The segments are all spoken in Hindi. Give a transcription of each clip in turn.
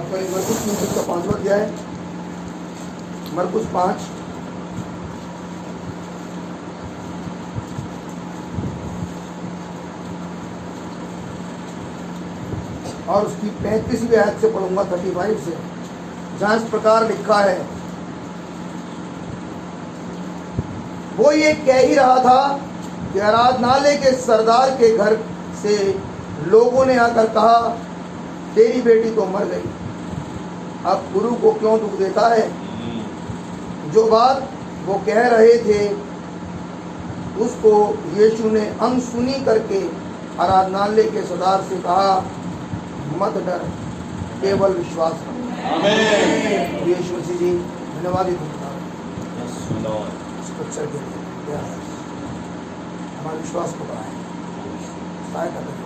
आपको मरकुस 3 का 5वां अध्याय, मरकुस 5 और उसकी 35वीं आयत से पढ़ूंगा 35 से, जहां इस प्रकार लिखा है। वो ये कह ही रहा था कि आराधनालय के सरदार के घर से लोगों ने आकर कहा, तेरी बेटी तो मर गई, अब गुरु को क्यों दुख देता है। जो बात वो कह रहे थे उसको यीशु ने अनसुनी करके आराधनालय के सरदार से कहा, मत डर, केवल विश्वास करो। आमीन। यीशु मसीह जी धन्यवाद ही स्क्रिप्चर के लिए हमारे विश्वास को बढ़ाएं, सहायता करें।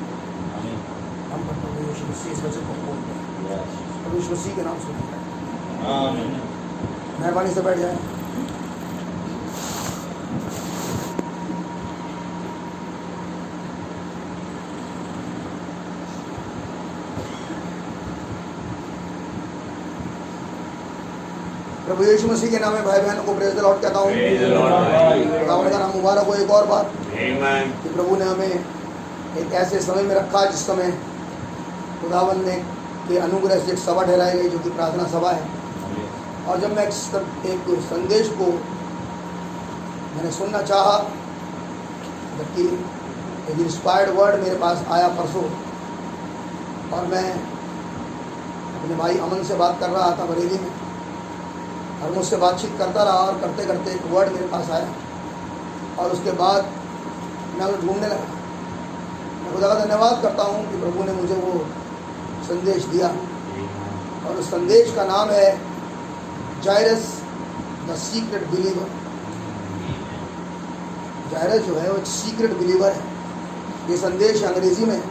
हम पर प्रभु यीशु मसीह इस वचन को खोल दें, प्रभु यीशु मसीह के नाम से मेहरबानी से बैठ जाएं। प्रभु यीशु मसीह के नाम में भाई बहनों को प्रेज द लॉर्ड कहता हूँ। खुदावंद का नाम मुबारक हो। एक और बात कि प्रभु ने हमें एक ऐसे समय में रखा जिस समय खुदावंद ने के अनुग्रह से एक सभा ठहराई गई जो कि प्रार्थना सभा है। और जब मैं एक संदेश को मैंने सुनना चाहा, जबकि एक इंस्पायर्ड वर्ड मेरे पास आया परसों, और मैं अपने भाई अमन से बात कर रहा था बरेली में, और मुझसे बातचीत करता रहा, और करते करते एक वर्ड मेरे पास आया, और उसके बाद मैं उसे ढूंढने लगा। मैं खुदा का धन्यवाद करता हूँ कि प्रभु ने मुझे वो संदेश दिया, और उस संदेश का नाम है जायरस द सीक्रेट बिलीवर। जायरस जो है वो एक सीक्रेट बिलीवर है। ये संदेश अंग्रेजी में,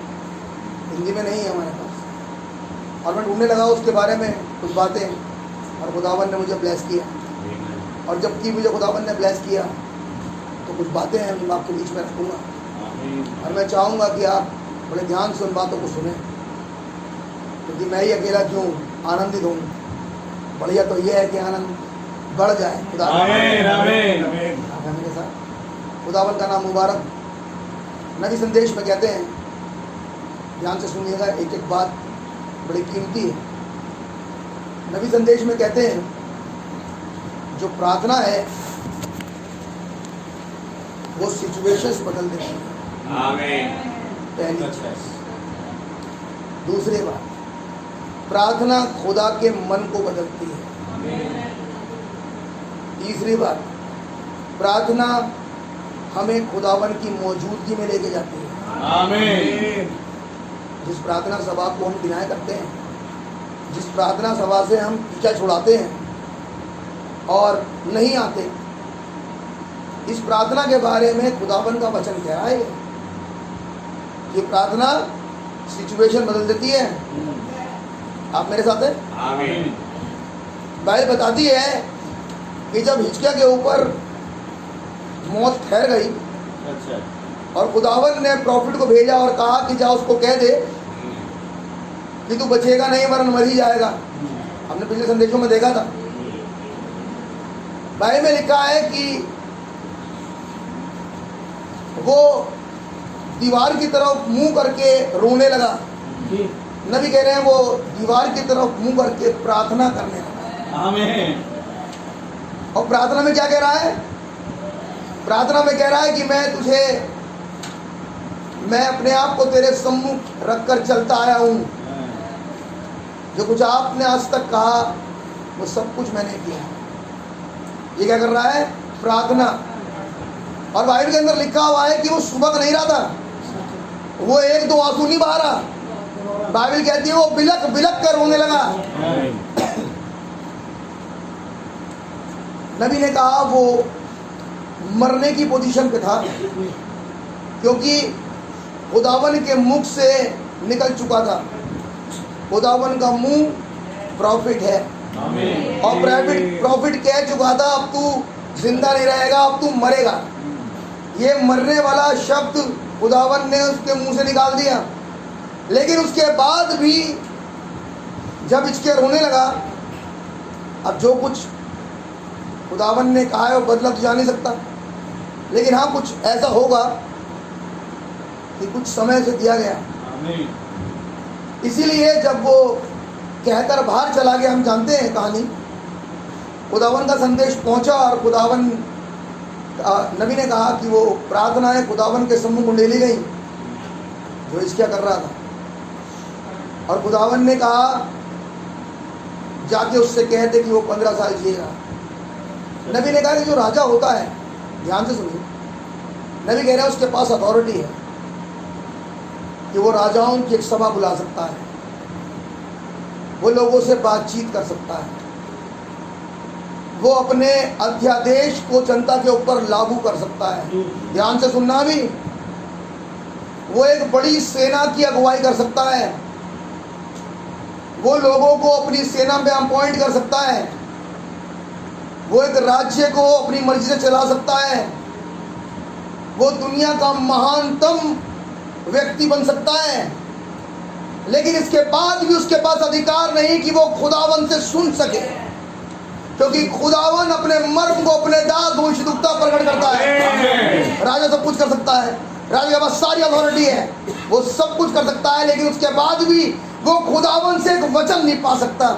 हिंदी में नहीं है हमारे पास। और मैं ढूंढने लगा उसके बारे में कुछ बातें, और खुदावन ने मुझे ब्लेस किया। और जबकि मुझे खुदावन ने ब्लेस किया तो कुछ बातें हैं मैं आपके बीच में रखूँगा, और मैं चाहूँगा कि आप बड़े ध्यान से उन बातों को सुनें, क्योंकि मैं ही अकेला क्यों आनंदित हूँ। बढ़िया तो यह है कि आनंद बढ़ जाए। खुदा मेरे साथ खुदावन का नाम मुबारक। नबी संदेश में कहते हैं, ध्यान से सुनिएगा, एक एक बात बड़ी कीमती है। नबी संदेश में कहते हैं, जो प्रार्थना है वो सिचुएशंस बदल देती है। आमीन। पहली चीज। दूसरी बात, प्रार्थना खुदा के मन को बदलती है। आमीन। तीसरी बात, प्रार्थना हमें खुदावन की मौजूदगी में लेके जाती है। आमीन। जिस प्रार्थना सभा को हम डिनाय करते हैं, जिस प्रार्थना सभा से हम पीछा छुड़ाते हैं और नहीं आते, इस प्रार्थना के बारे में खुदावन का वचन कह रहा है कि प्रार्थना सिचुएशन बदल देती है। आप मेरे साथ हैं? आमीन। बाइबल बताती है कि जब हिजकिय्याह के ऊपर मौत ठहर गई, अच्छा, और खुदावन ने प्रॉफिट को भेजा और कहा कि जा उसको कह दे कि तू बचेगा नहीं वरन मर ही जाएगा। हमने पिछले संदेशों में देखा था। बाइबल में लिखा है कि वो दीवार की तरफ मुंह करके रोने लगा। नबी कह रहे हैं वो दीवार की तरफ मुंह करके प्रार्थना करने लगा। आमीन। और प्रार्थना में क्या कह रहा है? प्रार्थना में कह रहा है कि मैं अपने आप को तेरे सम्मुख रखकर चलता आया हूँ। जो कुछ आपने आज तक कहा वो सब कुछ मैंने किया। ये क्या कर रहा है? प्रार्थना। और बाइबल के अंदर लिखा हुआ है कि वो सुबह नहीं रहा था, वो एक दो आंसू नहीं बहा रहा। बाइबल कहती है वो बिलक बिलक कर रोने लगा। नबी ने कहा वो मरने की पोजीशन पे था, क्योंकि खुदावन के मुख से निकल चुका था। खुदावन का मुंह प्रॉफिट है। आमीन। और प्रॉफिट कह चुका था, अब तू जिंदा नहीं रहेगा, अब तू मरेगा। ये मरने वाला शब्द खुदावन ने उसके मुंह से निकाल दिया। लेकिन उसके बाद भी जब हिजकिय्याह रोने लगा, अब जो कुछ खुदावन ने कहा है वो बदला तो जा नहीं सकता, लेकिन हाँ कुछ ऐसा होगा कि कुछ समय से दिया गया। इसीलिए जब वो कहकर बाहर चला गया, हम जानते हैं कहानी, खुदावन का संदेश पहुंचा और खुदावन नबी ने कहा कि वो प्रार्थनाएं खुदावन के सम्मुख उंडेली गई जो हिजकिय्याह कर रहा था, और खुदावन ने कहा जाके उससे कहते कि वो 15 साल जिएगा। नबी ने कहा कि जो राजा होता है, ध्यान से सुनिए, नबी कह रहा है उसके पास अथॉरिटी है कि वो राजाओं की एक सभा बुला सकता है, वो लोगों से बातचीत कर सकता है, वो अपने अध्यादेश को जनता के ऊपर लागू कर सकता है। ध्यान से सुनना भी, वो एक बड़ी सेना की अगुवाई कर सकता है, वो लोगों को अपनी सेना में अपॉइंट कर सकता है, वो एक राज्य को अपनी मर्जी से चला सकता है, वो दुनिया का महानतम व्यक्ति बन सकता है। लेकिन इसके बाद भी उसके पास अधिकार नहीं कि वो खुदावन से सुन सके, क्योंकि खुदावन अपने मर्म को अपने दास भविष्यद्वक्ता प्रकट करता है। राजा सब कुछ कर सकता है, राजा के पास सारी अथॉरिटी है, वो सब कुछ कर सकता है, लेकिन उसके बाद भी वो खुदावन से एक वचन नहीं पा सकता।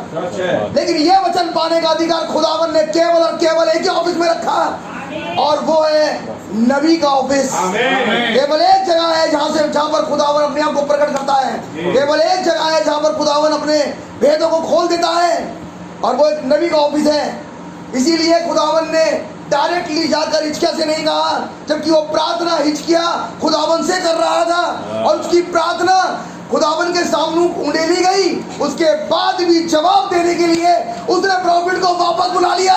लेकिन ये वचन पाने का अधिकार खुदावन ने केवल और केवल एक ही ऑफिस में रखा, और वो है नबी का ऑफिस। केवल एक जगह है जहां पर खुदावन अपने आप को प्रकट करता है, केवल एक जगह है जहां पर खुदावन अपने भेदों को खोल देता है, और वो एक नबी का ऑफिस है। इसीलिए खुदावन ने डायरेक्टली जाकर हिजकिय्याह से नहीं कहा, जबकि वो प्रार्थना हिजकिय्याह खुदावन से कर रहा था, और उसकी प्रार्थना खुदावन के सामने उंडेली गई। उसके बाद भी जवाब देने के लिए उसने प्रॉफिट को वापस बुला लिया।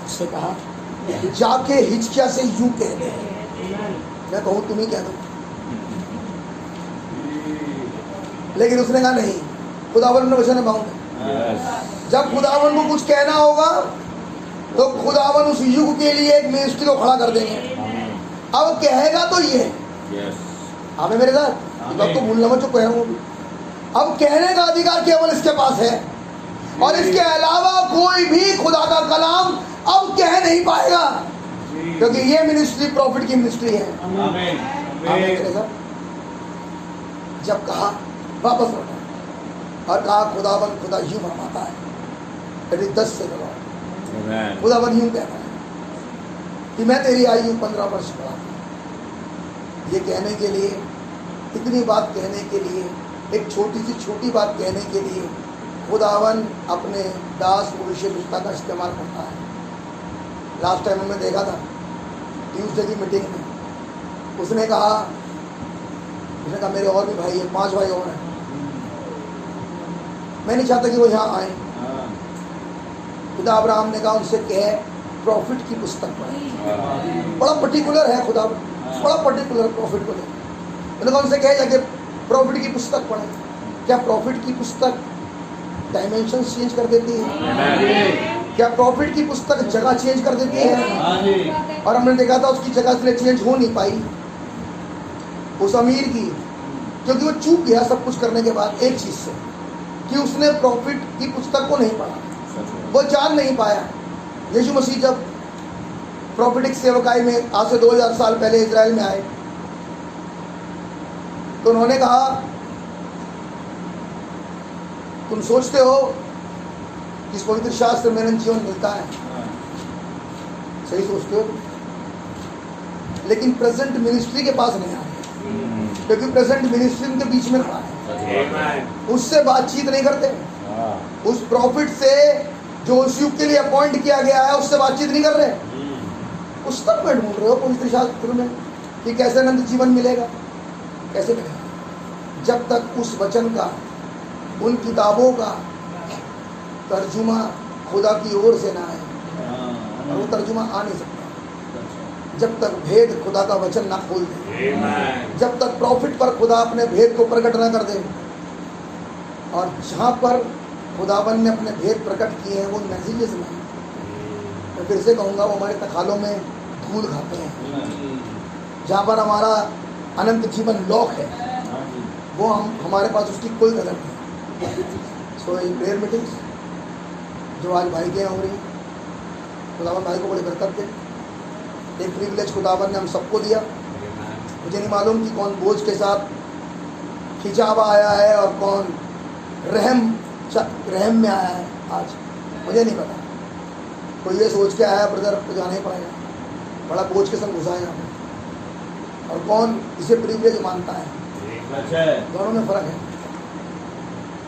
उससे कहा जाके हिजकिय्याह से यूं कह दे, मैं कहूं तुम ही कह दो, लेकिन उसने कहा नहीं, खुदावन ने वचन निभाऊंगा। जब खुदावन को कुछ कहना होगा तो खुदावन उस युग के लिए एक मिनिस्ट्री को खड़ा कर देंगे। अब कहेगा तो ये आप मेरे साथ बात तो भूलना मत, जो कह रहा हूं। अब कहने का अधिकार केवल इसके पास है, और इसके अलावा कोई भी खुदा का कलाम अब कह नहीं पाएगा, क्योंकि ये मिनिस्ट्री प्रॉफिट की मिनिस्ट्री है। मेरे साथ जब कहा वापस लौटा और कहा खुदावन खुदा यूं फरमाता है, यदि 10 से दबाओ, खुदावन यूं कहता है कि मैं तेरी आयु 15 वर्ष बढ़ा। ये कहने के लिए, इतनी बात कहने के लिए, एक छोटी सी छोटी बात कहने के लिए खुदावन अपने दास भविष्यद्वक्ता का इस्तेमाल करता है। लास्ट टाइम हमने देखा था ट्यूसडे की मीटिंग में, उसने कहा मेरे और भी भाई हैं, 5 भाई और हैं, मैं नहीं चाहता कि वो यहाँ आए। खुदा अब्राहम ने कहा उनसे कहे प्रॉफिट की पुस्तक पढ़े। बड़ा पर्टिकुलर है खुदा, बड़ा पर्टिकुलर प्रॉफिट को लेकर। उन्होंने कहा उनसे कहे जाके प्रॉफिट की पुस्तक पढ़े। क्या प्रॉफिट की पुस्तक डायमेंशन चेंज कर देती है? क्या प्रॉफिट की पुस्तक जगह चेंज कर देती है? और हमने देखा था उसकी जगह इसलिए चेंज हो नहीं पाई उस अमीर की, क्योंकि वो चूक गया सब कुछ करने के बाद एक चीज से, कि उसने प्रॉफिट की पुस्तक को नहीं पढ़ा, वो जान नहीं पाया। यीशु मसीह जब प्रॉफिटिक सेवकाई में आज से 2000 साल पहले इजराइल में आए, तो उन्होंने कहा तुम सोचते हो कि इस पवित्र शास्त्र में जीवन मिलता है, सही सोचते हो, लेकिन प्रेजेंट मिनिस्ट्री के पास नहीं आए, क्योंकि प्रेजेंट मिनिस्ट्री उनके बीच में खड़ा है, उससे बातचीत नहीं करते। उस प्रॉफिट से जो उस युग के लिए अपॉइंट किया गया है उससे बातचीत नहीं कर रहे। पुस्तक में ढूंढ रहे हो पवित्र शास्त्र में कि कैसे अनंत जीवन मिलेगा, कैसे मिलेगा, जब तक उस वचन का, उन किताबों का तर्जुमा खुदा की ओर से ना आए, और वो तर्जुमा आ नहीं सकता जब तक भेद खुदा का वचन ना खोल दे, जब तक प्रॉफिट पर खुदा अपने भेद को प्रकट ना कर दे। और जहाँ पर खुदावन ने अपने भेद प्रकट किए हैं वो मैसेजेस में, मैं फिर से कहूँगा वो हमारे तखालों में धूल खाते हैं। जहाँ पर हमारा अनंत जीवन लॉक है, वो हमारे पास उसकी कोई कदर नहीं। सो इन प्रेयर मीटिंग्स जो आज भाई के यहाँ हो रही, खुदावन भाई को बड़े बरकत दे। एक प्रिविलेज खुदावन ने हम सबको दिया। मुझे नहीं मालूम कि कौन बोझ के साथ खिंचा हुआ आया है और कौन रहम में आया है आज, मुझे नहीं पता। कोई ये सोच के आया ब्रदर आपको जाना ही पड़ेगा, बड़ा बोझ के संग घुसा है यहाँ पे, और कौन इसे प्रिविलेज मानता है, दोनों में फ़र्क है।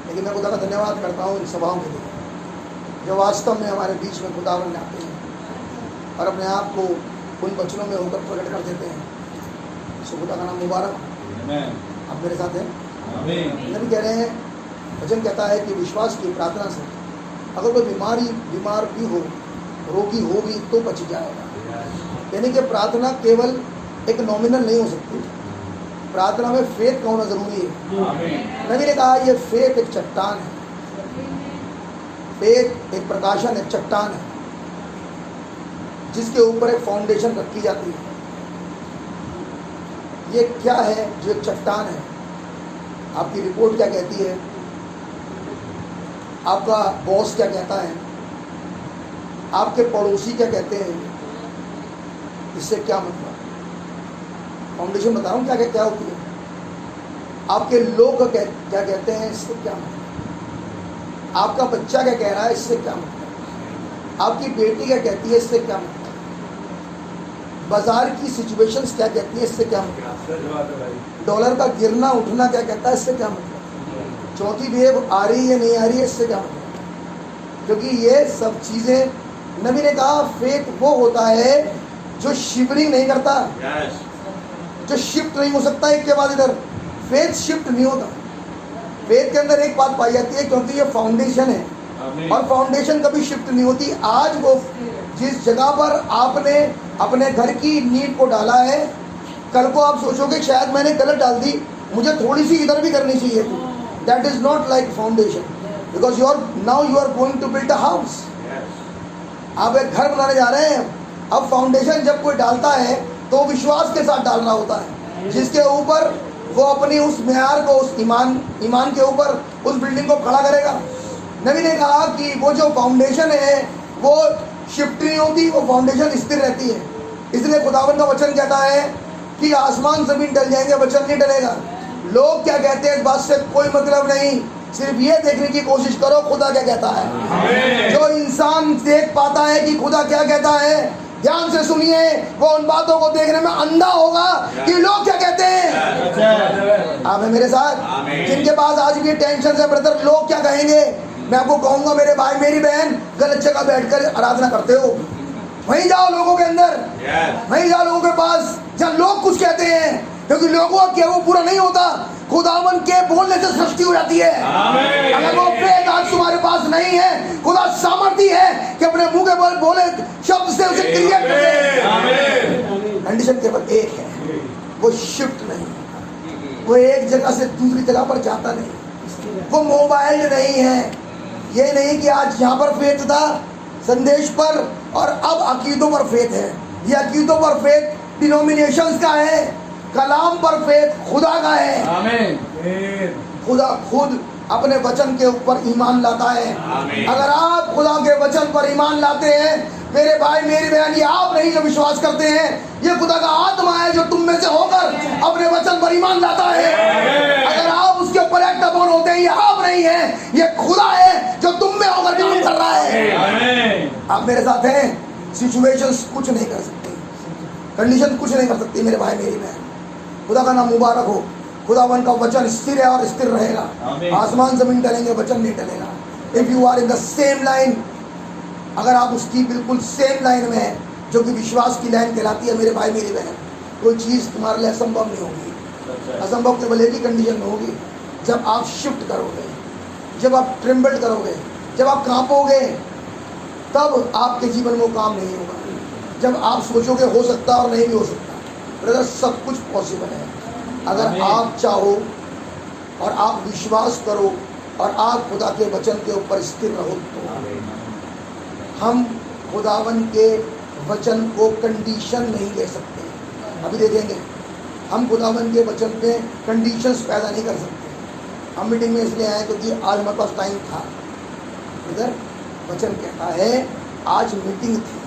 लेकिन मैं खुदा का धन्यवाद करता हूँ इन सभाओं के लिए जो वास्तव में हमारे बीच में खुदावन आते हैं और अपने आप को उन वचनों में होकर प्रकट कर देते हैं। सो खुदा का नाम मुबारक। आप मेरे साथ हैं? नबी कह रहे हैं, वचन कहता है कि विश्वास की प्रार्थना से अगर कोई बीमार भी हो, रोगी हो भी तो बच जाएगा। यानी कि प्रार्थना केवल एक नॉमिनल नहीं हो सकती, प्रार्थना में फेथ का होना जरूरी है। नबी ने कहा ये फेथ एक चट्टान है, फेथ एक प्रकाशन, एक चट्टान है जिसके ऊपर एक फाउंडेशन रखी जाती है। ये क्या है जो एक चट्टान है? आपकी रिपोर्ट क्या कहती है, आपका बॉस क्या कहता है, आपके पड़ोसी क्या कहते हैं, इससे क्या मतलब? फाउंडेशन बता रहा हूँ क्या क्या होती है। आपके लोग क्या कहते हैं, इससे क्या मतलब? आपका बच्चा क्या कह रहा है, इससे क्या मतलब? आपकी बेटी क्या कहती है, इससे क्या मतलब? बाजार की सिचुएशंस क्या कहती है, इससे क्या मतलब? डॉलर का गिरना उठना क्या कहता है, इससे क्या मतलब? चौथी वेव आ रही है नहीं आ रही है, इससे क्या मतलब? क्योंकि ये सब चीज़ें, नबी ने कहा फेथ वो होता है जो शिवरिंग नहीं करता, जो शिफ्ट नहीं हो सकता एक के बाद इधर। फेथ शिफ्ट नहीं होता। फेथ के अंदर एक बात पाई जाती है, क्योंकि ये फाउंडेशन है और फाउंडेशन कभी शिफ्ट नहीं होती। आज वो जिस जगह पर आपने अपने घर की नींव को डाला है, कल को आप सोचोगे शायद मैंने गलत डाल दी, मुझे थोड़ी सी इधर भी करनी चाहिए थी। That is not like foundation, because you are going to build a house. आप एक घर बनाने जा रहे हैं। अब फाउंडेशन जब कोई डालता है तो विश्वास के साथ डालना होता है, जिसके ऊपर वो अपनी उस म्यार को, उस ईमान के ऊपर उस बिल्डिंग को खड़ा करेगा। नबी ने कहा कि वो जो फाउंडेशन है वो शिफ्ट नहीं होती, वो फाउंडेशन स्थिर रहती है। इसलिए खुदावन का वचन कहता है कि आसमान जमीन डल जाएंगे, वचन नहीं डलेगा। लोग क्या कहते हैं इस बात से कोई मतलब नहीं, सिर्फ ये देखने की कोशिश करो खुदा क्या कहता है। जो इंसान देख पाता है कि खुदा क्या कहता है, ध्यान से सुनिए, वो उन बातों को देखने में अंधा होगा कि लोग क्या कहते हैं। आप हैं मेरे साथ? जिनके पास आज भी टेंशन है ब्रदर, लोग क्या कहेंगे, मैं आपको कहूंगा मेरे भाई मेरी बहन, गलत जगह बैठकर आराधना करते हो। वहीं जाओ लोगों के अंदर, वहीं जाओ लोगों के पास जहाँ लोग कुछ कहते हैं, क्योंकि लोगों का क्या वो पूरा नहीं होता। खुदावन के बोलने से सृष्टि हो जाती है। अगर वो फेथ आज तुम्हारे पास नहीं है, खुदा सामर्थ्य है कि अपने मुंह के बल बोले शब्द से उसे क्रिएट कर दे। कंडीशन केवल एक है, वो शिफ्ट नहीं, वो एक जगह से दूसरी जगह पर जाता नहीं, वो मोबाइल नहीं है। ये नहीं कि आज यहाँ पर फेथ था संदेश पर और अब अकीदों पर फेथ है। ये अकीदों पर फेथ डिनोमिनेशंस का है, कलाम पर फेथ खुदा का है। आमीन। खुदा खुद अपने वचन के ऊपर ईमान लाता है। अगर आप खुदा के वचन पर ईमान लाते हैं मेरे भाई मेरी बहन, ये आप नहीं जो विश्वास करते हैं, ये खुदा का आत्मा है जो तुम में से होकर अपने वचन पर ईमान लाता है। अगर आप उसके ऊपर एक्ट अपॉन होते हैं, ये आप नहीं है, ये खुदा है जो तुम में होकर काम कर रहा है। आप मेरे साथ हैं? सिचुएशंस कुछ नहीं कर सकती, कंडीशन कुछ नहीं कर सकती मेरे भाई मेरी बहन। खुदा का नाम मुबारक हो। खुदावन का वचन स्थिर है और स्थिर रहेगा। आसमान जमीन टलेंगे, वचन नहीं टलेगा। If you are in the same line, अगर आप उसकी बिल्कुल सेम लाइन में है जो कि विश्वास की लाइन कहलाती है मेरे भाई मेरी बहन, कोई चीज़ तुम्हारे लिए असंभव नहीं होगी। असंभव केवल एक ही कंडीशन में होगी, जब आप शिफ्ट करोगे, जब आप ट्रिम्बल करोगे, जब आप कांपोगे, तब आपके जीवन में वो काम नहीं होगा। जब आप सोचोगे हो सकता और नहीं भी हो सकता, ब्रदर सब कुछ पॉसिबल है अगर आप चाहो और आप विश्वास करो और आप खुदा के वचन के ऊपर स्थिर रहो। तो हम खुदावन के वचन को कंडीशन नहीं ले सकते। अभी दे देंगे हम खुदावन के वचन पे कंडीशंस पैदा नहीं कर सकते। हम मीटिंग में इसलिए आए क्योंकि आज हमारे पास टाइम था। इधर वचन कहता है आज मीटिंग थी,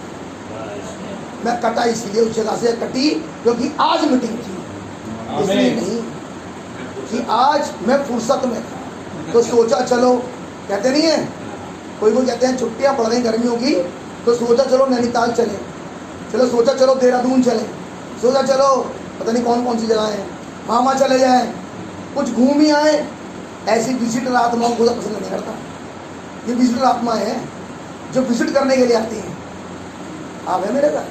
मैं कटा इसलिए उस जगह से कटी क्योंकि आज मीटिंग थी, इसलिए नहीं कि आज मैं फुर्सत में था। तो सोचा चलो, कहते नहीं है कोई कहते हैं छुट्टियां पड़ रही गर्मियों की, तो सोचा चलो नैनीताल चले, चलो सोचा चलो देहरादून चले, सोचा चलो पता नहीं कौन कौन सी जगह है वहाँ चले जाए, कुछ घूम ही आए। ऐसी विजिटर आत्माओं को पसंद नहीं करता। ये विजिटर आत्माएं हैं जो विजिट करने के लिए आती हैं। आप है मेरे घर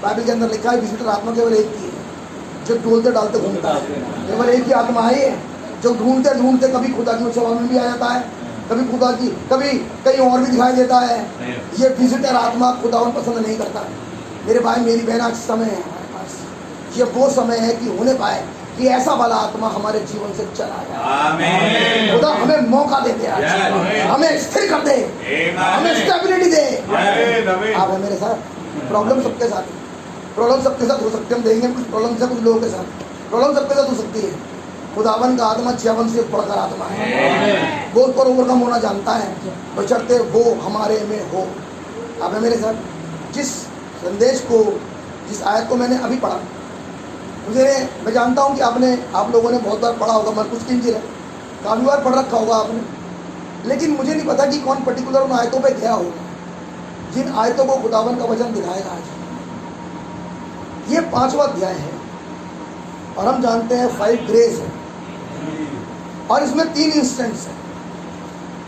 बाइबल के अंदर लिखा है विजिटर आत्मा केवल एक ही है जो डोलते डालते घूमता है। केवल एक ही आत्मा है जो ढूंढते ढूंढते कभी खुदा की सेवा में भी आ जाता है, कभी खुदा की, कभी कहीं और भी दिखाई देता है। ये विजिटर आत्मा खुदावन पसंद नहीं करता। मेरे भाई मेरी बहन, आज समय है हमारे पास, ये वो समय है कि होने पाए कि ऐसा वाला आत्मा हमारे जीवन से चला जाए। खुदा हमें मौका देते, हमें स्थिर कर दे, हमें स्टेबिलिटी दे। आप है मेरे साथ। प्रॉब्लम सबके साथ है, प्रॉब्लम सबके साथ हो सकती है। हम देखेंगे कुछ प्रॉब्लम से कुछ लोगों के साथ प्रॉब्लम सबके साथ हो सकती है। खुदावन का आत्मा 56 से बढ़कर आत्मा है, वो उस पर ओवरकम होना जानता है, बशर्ते वो हमारे में हो। आप है मेरे साथ। जिस संदेश को, जिस आयत को मैंने अभी पढ़ा, मैं जानता हूँ कि आप लोगों ने बहुत बार पढ़ा होगा, मैं कुछ किंचित है काफ़ी बार पढ़ रखा होगा आपने, लेकिन मुझे नहीं पता कि कौन पर्टिकुलर उन आयतों पे गया होगा जिन आयतों को खुदावन का वचन दिखाएगा। आज ये 5वां अध्याय है और हम जानते हैं 5 ग्रेस है और इसमें 3 इंस्टेंट्स है,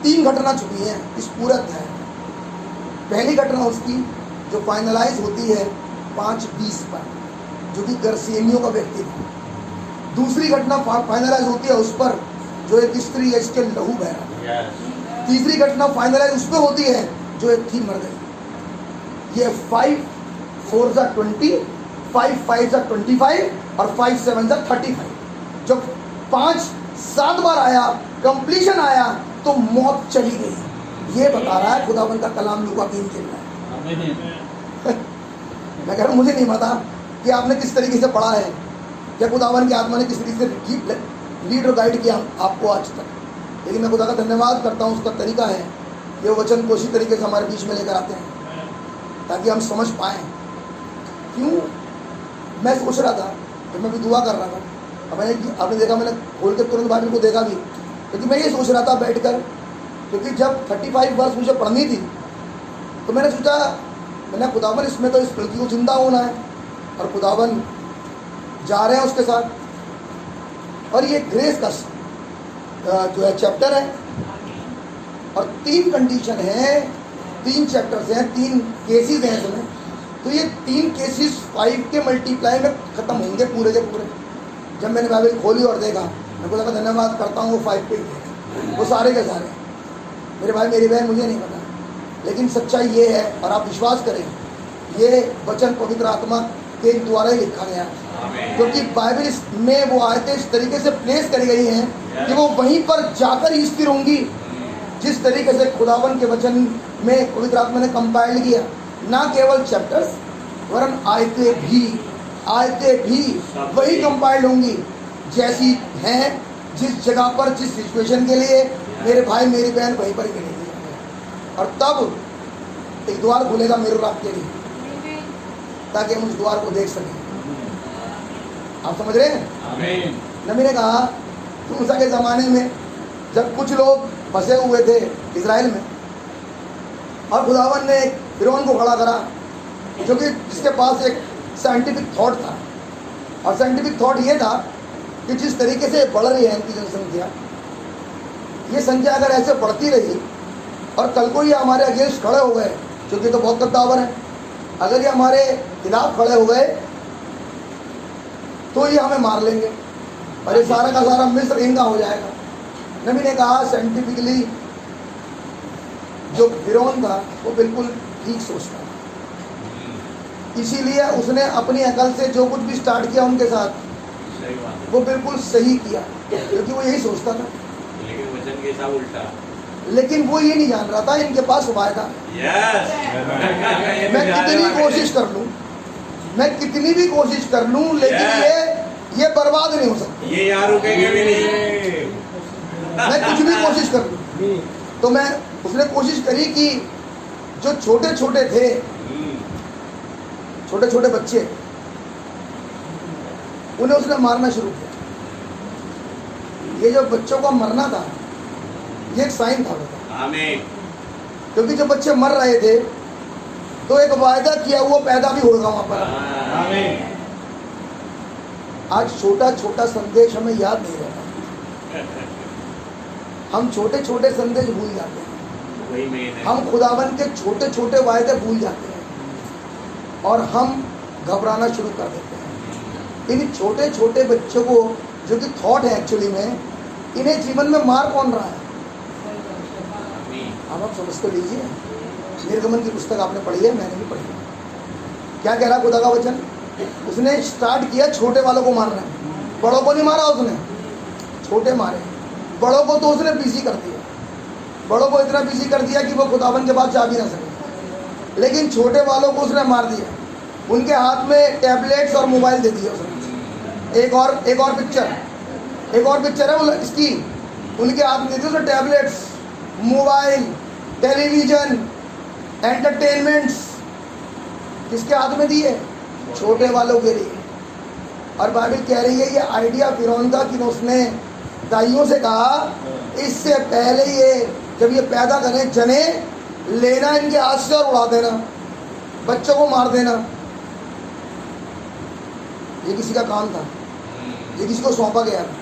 3 घटना छुपी हैं इस पूरे अध्याय में। पहली घटना उसकी जो फाइनलाइज होती है 5:20 पर, जो कि गर्सेनियों का व्यक्ति था। दूसरी घटना फाइनलाइज होती है उस पर जो एक स्त्री है, इसके लहू बह रहा है। तीसरी घटना फाइनलाइज उस पर होती है जो एक थी मर गई। ये 5 4 20, 5 5 25 और 5 7 35। जब 5 7 बार आया, कंप्लीशन आया, तो मौत चली गई। ये बता रहा है खुदावन का कलाम लूका 3 के अंदर। मैं कह रहा हूँ मुझे नहीं पता कि आपने किस तरीके से पढ़ा है, या खुदावन की आत्मा ने किस तरीके से लीड और गाइड किया आपको आज तक, लेकिन मैं खुदा का धन्यवाद करता हूँ। उसका तरीका है कि वो वचन को इसी तरीके से हमारे बीच में लेकर आते हैं ताकि हम समझ पाएँ। क्यों मैं सोच रहा था, जब मैं भी दुआ कर रहा था, अब आपने देखा, मैंने खोल के तुरंत बाइबल को देखा भी, क्योंकि मैं ये सोच रहा था बैठकर, क्योंकि जब 35 वर्ष मुझे पढ़नी थी तो मैंने सोचा, मैंने खुदावन इसमें तो इस लड़की को जिंदा होना है और खुदावन जा रहे हैं उसके साथ। और ये ग्रेस का जो है चैप्टर है और 3 कंडीशन है, 3 चैप्टर्स हैं, 3 केसेस हैं इसमें। तो ये 3 केसेस 5 के मल्टीप्लाई में ख़त्म होंगे पूरे के पूरे। जब मैंने बाइबल खोली और देखा, मैं खुदा का धन्यवाद करता हूँ, वो 5 पे थे, वो सारे के सारे। मेरे भाई मेरी बहन, मुझे नहीं पता, लेकिन सच्चाई ये है और आप विश्वास करें, ये वचन पवित्र आत्मा के द्वारा ही लिखा गया, क्योंकि बाइबल में वो आयतें इस तरीके से प्लेस करी गई हैं कि वो वहीं पर जाकर ही स्थिर होंगी जिस तरीके से खुदावन के वचन में पवित्र आत्मा ने कंपाइल किया। ना केवल चैप्टर्स वरन आयतें भी वही कंपाइल्ड होंगी जैसी हैं, जिस जगह पर, जिस सिचुएशन के लिए मेरे भाई मेरी बहन वहीं पर मिलेगी। और तब एक द्वार खुलेगा मेरे और आपके लिए, ताकि हम उस द्वार को देख सकें। आप समझ रहे हैं? नबी ने कहा मूसा के ज़माने में जब कुछ लोग फंसे हुए थे इजराइल में, और खुदावन ने एक फिरौन को खड़ा करा जो कि जिसके पास एक साइंटिफिक थॉट था, और साइंटिफिक थॉट ये था कि जिस तरीके से बढ़ रही है इनकी जनसंख्या, ये संख्या अगर ऐसे बढ़ती रही और कल को ये हमारे अगेंस्ट खड़े हो गए, क्योंकि तो बहुत कद्दावर है, अगर ये हमारे खिलाफ खड़े हो गए तो ये हमें मार लेंगे और ये सारा का सारा मिस्र इनका हो जाएगा। नबी ने कहा साइंटिफिकली जो फिरौन था वो बिल्कुल ठीक सोचता था, इसीलिए उसने अपनी अकल से जो कुछ भी स्टार्ट किया उनके साथ वो बिल्कुल सही किया, क्योंकि वो यही सोचता था। लेकिन वचन के साथ उल्टा, लेकिन वो ये नहीं जान रहा था इनके पास उपाय था। मैं कितनी कोशिश कर लूं, मैं कितनी भी कोशिश कर लूं, लेकिन ये बर्बाद नहीं हो सकती। ये यहाँ रुकेंगे भी नहीं। मैं कुछ भी कोशिश कर लूं, तो मैं उसने कोशिश करी कि जो छोटे छोटे थे, छोटे छोटे बच्चे, उन्हें उसने मारना शुरू किया। ये जो बच्चों का मरना था, ये एक साइन था बेटा। आमीन। क्योंकि जब बच्चे मर रहे थे तो एक वायदा किया हुआ पैदा भी होगा वहां पर। आमीन। आज छोटा छोटा संदेश हमें याद नहीं रहता, हम छोटे छोटे संदेश भूल जाते हैं, वही मेन है। हम खुदावन के छोटे छोटे वायदे भूल जाते हैं और हम घबराना शुरू कर देते हैं। इन छोटे छोटे बच्चों को, जो कि थॉट है एक्चुअली में, इन्हें जीवन में मार कौन रहा है? अब आप समझ तो लीजिए। निर्गमन की पुस्तक आपने पढ़ी है, मैंने भी पढ़ी है। क्या कह रहा खुदा का वचन? उसने स्टार्ट किया छोटे वालों को मारना, बड़ों को नहीं मारा उसने, छोटे मारे। बड़ों को तो उसने बिजी कर दिया, बड़ों को इतना बिजी कर दिया कि वो खुदावन के पास जा भी ना सके। लेकिन छोटे वालों को उसने मार दिया, उनके हाथ में टैबलेट्स और मोबाइल दे दिया उसने। एक और पिक्चर है वो इसकी, उनके हाथ में दे दिया उसने टैबलेट्स, मोबाइल, टेलीविजन, एंटरटेनमेंट्स। किसके हाथ में दिए? छोटे वालों के लिए। और बाइबल कह रही है ये आइडिया फिरौन का कि उसने दाइयों से कहा, इससे पहले ये जब ये पैदा करें जने, लेना इनके हाथ से और उड़ा देना, बच्चों को मार देना। ये किसी का काम था, ये किसी को सौंपा गया था।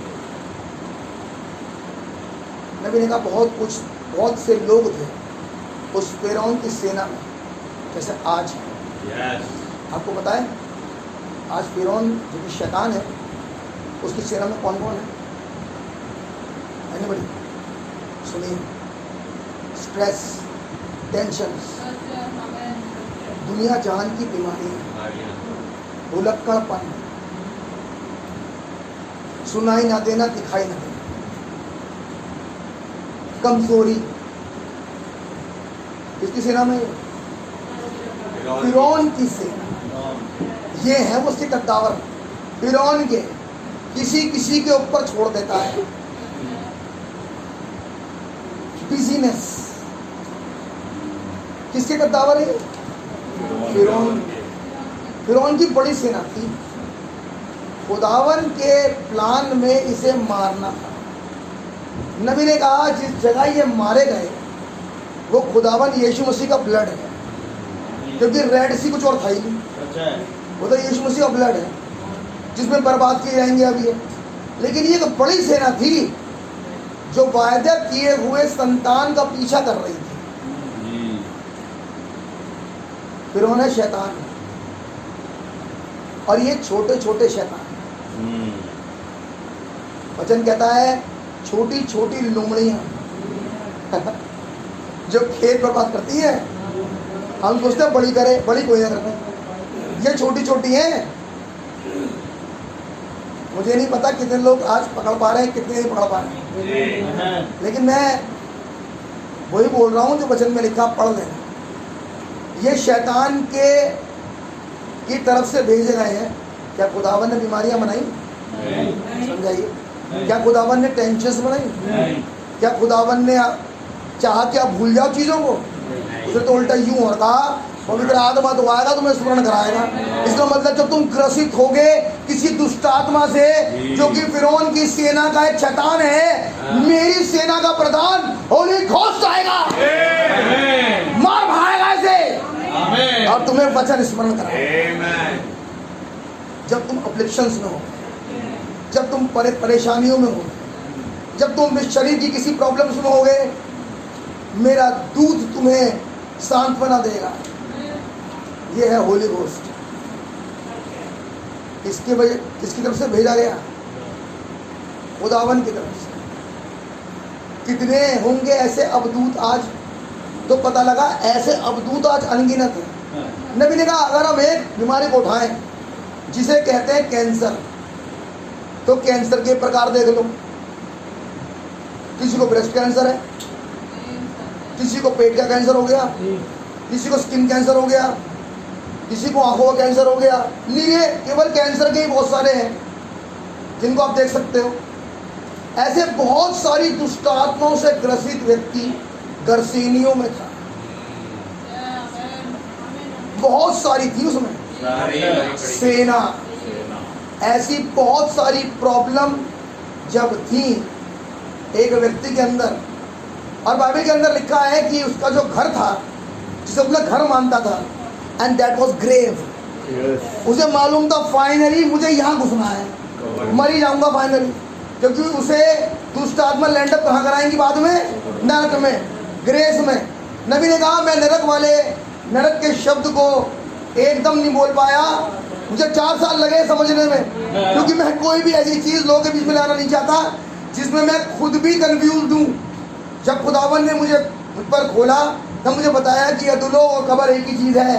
नबी ने कहा बहुत से लोग थे उस फिरौन की सेना में, जैसे आज है। आपको पता है आज फिरौन जो कि शैतान है, उसकी सेना में कौन कौन है? एनीबॉडी? सुनिए, स्ट्रेस, टेंशन, दुनिया जहान की बीमारियां, भुलक्कड़पन, सुनाई ना देना, दिखाई ना देना, कमजोरी। किसकी सेना में? फिरौन की सेना। ये है वो उसके कद्दावर फिरौन के, किसी के ऊपर छोड़ देता है। बिजीनेस, किसके कद्दावर है? फिरौन की बड़ी सेना थी। खुदावन के प्लान में इसे मारना था। नबी ने कहा जिस जगह ये मारे गए वो खुदावन यीशु मसीह का ब्लड है, क्योंकि रेड सी कुछ और था ही नहीं, वो तो यीशु मसीह का ब्लड है जिसमें बर्बाद किए जाएंगे अभी है। लेकिन ये एक बड़ी सेना थी जो वायदा किए हुए संतान का पीछा कर रही थी। फिर उन्हें शैतान, और ये छोटे छोटे शैतान। वचन कहता है छोटी छोटी लोमड़ियां जो खेत बर्बाद करती है। हम सोचते हैं बड़ी करे, बड़ी कोई ना करते, ये छोटी छोटी हैं। मुझे नहीं पता कितने लोग आज पकड़ पा रहे हैं, कितने नहीं पकड़ पा रहे हैं, लेकिन मैं वही बोल रहा हूँ जो वचन में लिखा, पढ़ लेना। ये शैतान की तरफ से भेजे गए हैं। क्या खुदावन ने बीमारियां बनाई? समझाइए। क्या खुदावन ने टेंशन बनाई? क्या खुदावन ने चाहा कि आप भूल जाओ चीजों को? उसने तो उल्टा यूं और कहा, पवित्र आत्मा तो आएगा तुम्हें स्मरण कराएगा। इसका मतलब जब तुम ग्रसित होगे किसी दुष्ट आत्मा से जो कि फिरौन की सेना का एक शैतान है, मेरी सेना का प्रधान होली घोस्ट आएगा, मार भागेगा इसे और तुम्हें वचन स्मरण कराएगा। जब तुम अफ्लिक्शंस में हो, जब तुम परेशानियों में हो, जब तुम शरीर की किसी प्रॉब्लम्स में होगे, मेरा दूध तुम्हें सांत्वना देगा। ये है होली घोस्ट। किसकी तरफ से भेजा गया? खुदावन की तरफ से। कितने होंगे ऐसे अवदूत आज? तो पता लगा ऐसे अवदूत आज अनगिनत है। नबी ने कहा अगर हम एक बीमारी को उठाएं जिसे कहते हैं कैंसर, तो कैंसर के प्रकार देख लो। किसी को ब्रेस्ट कैंसर है, किसी को पेट का कैंसर हो गया, किसी को स्किन कैंसर हो गया, किसी को आंखों का कैंसर हो गया। नहीं, ये केवल कैंसर के ही बहुत सारे हैं। जिनको आप देख सकते हो। ऐसे बहुत सारी दुष्ट आत्माओं से ग्रसित व्यक्ति गर्सेनियों में था, बहुत सारी थी उसमें सेना। ऐसी बहुत सारी प्रॉब्लम जब थी एक व्यक्ति के अंदर, और बाइबल के अंदर लिखा है कि उसका जो घर था, जिसे अपना घर मानता था, एंड दैट वाज ग्रेव। उसे मालूम था फाइनली मुझे यहाँ घुसना है, मर ही जाऊंगा फाइनली, क्योंकि उसे दुष्ट आत्मा लैंड अप कहाँ कराएंगी बाद में? नरक में, ग्रेस में। नबी ने कहा मैं नरक के शब्द को एकदम नहीं बोल पाया, मुझे 4 साल लगे समझने में, क्योंकि मैं कोई भी ऐसी चीज़ लोगों के बीच में लाना नहीं चाहता जिसमें मैं खुद भी कंफ्यूज हूँ। जब खुदावन ने मुझ पर खोला तब मुझे बताया कि अदुलो और कब्र एक ही चीज़ है।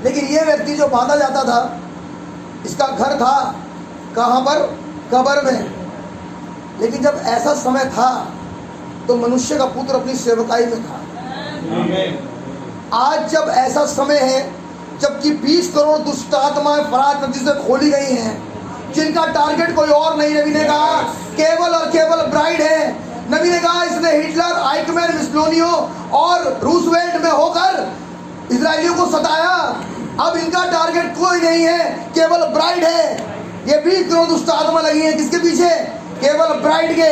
लेकिन ये व्यक्ति जो बांधा जाता था, इसका घर था कहाँ पर? कब्र में। लेकिन जब ऐसा समय था तो मनुष्य का पुत्र अपनी सेवकाई में था। आज जब ऐसा समय है जबकि 20 करोड़ दुष्ट आत्माएं फरात नदी से खोली गई हैं, जिनका टारगेट कोई और नहीं, नबी ने कहा केवल और केवल ब्राइड है। नबी ने कहा इसने हिटलर, आइकमैन, मिस्लोनियो और रूसवेल्ट में होकर इजरायलियों को सताया। अब इनका टारगेट कोई नहीं है, केवल ब्राइड है। ये 20 करोड़ दुष्ट आत्मा लगी है किसके पीछे? केवल ब्राइड के।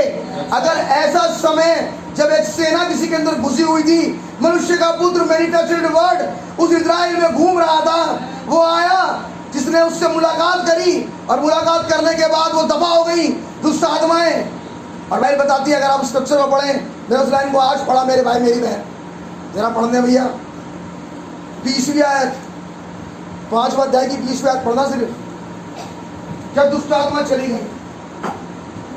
अगर ऐसा समय जब एक सेना किसी के अंदर घुसी हुई थी, मनुष्य का पुत्र मैनिफेस्टेड वर्ड उस इजराइल में घूम रहा था, वो आया जिसने उससे मुलाकात करी, और मुलाकात करने के बाद वो दबा हो गई दुष्ट आत्माएं। और भाई बताती है, अगर आप स्क्रिप्चर में पढ़ें, मैं उस लाइन को आज पढ़ा मेरे भाई मेरी बहन, जरा पढ़ने भैया 20वीं आयत, 5वां अध्याय की 20वीं आयत पढ़ना सिर्फ। जब दुष्ट आत्मा चली गई,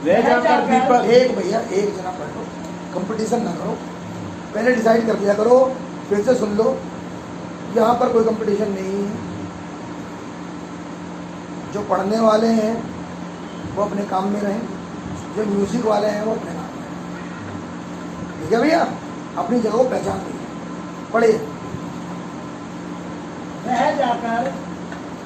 एक भैया एक जना पढ़ लो, कंपटीशन ना करो, पहले डिसाइड कर लिया करो, फिर से सुन लो। यहाँ पर कोई कंपटीशन नहीं है। जो पढ़ने वाले हैं वो अपने काम में रहें, जो म्यूजिक वाले हैं वो अपने काम में रहें। ठीक है भैया, अपनी जगह को पहचान लीजिए। पढ़िए। वह जाकर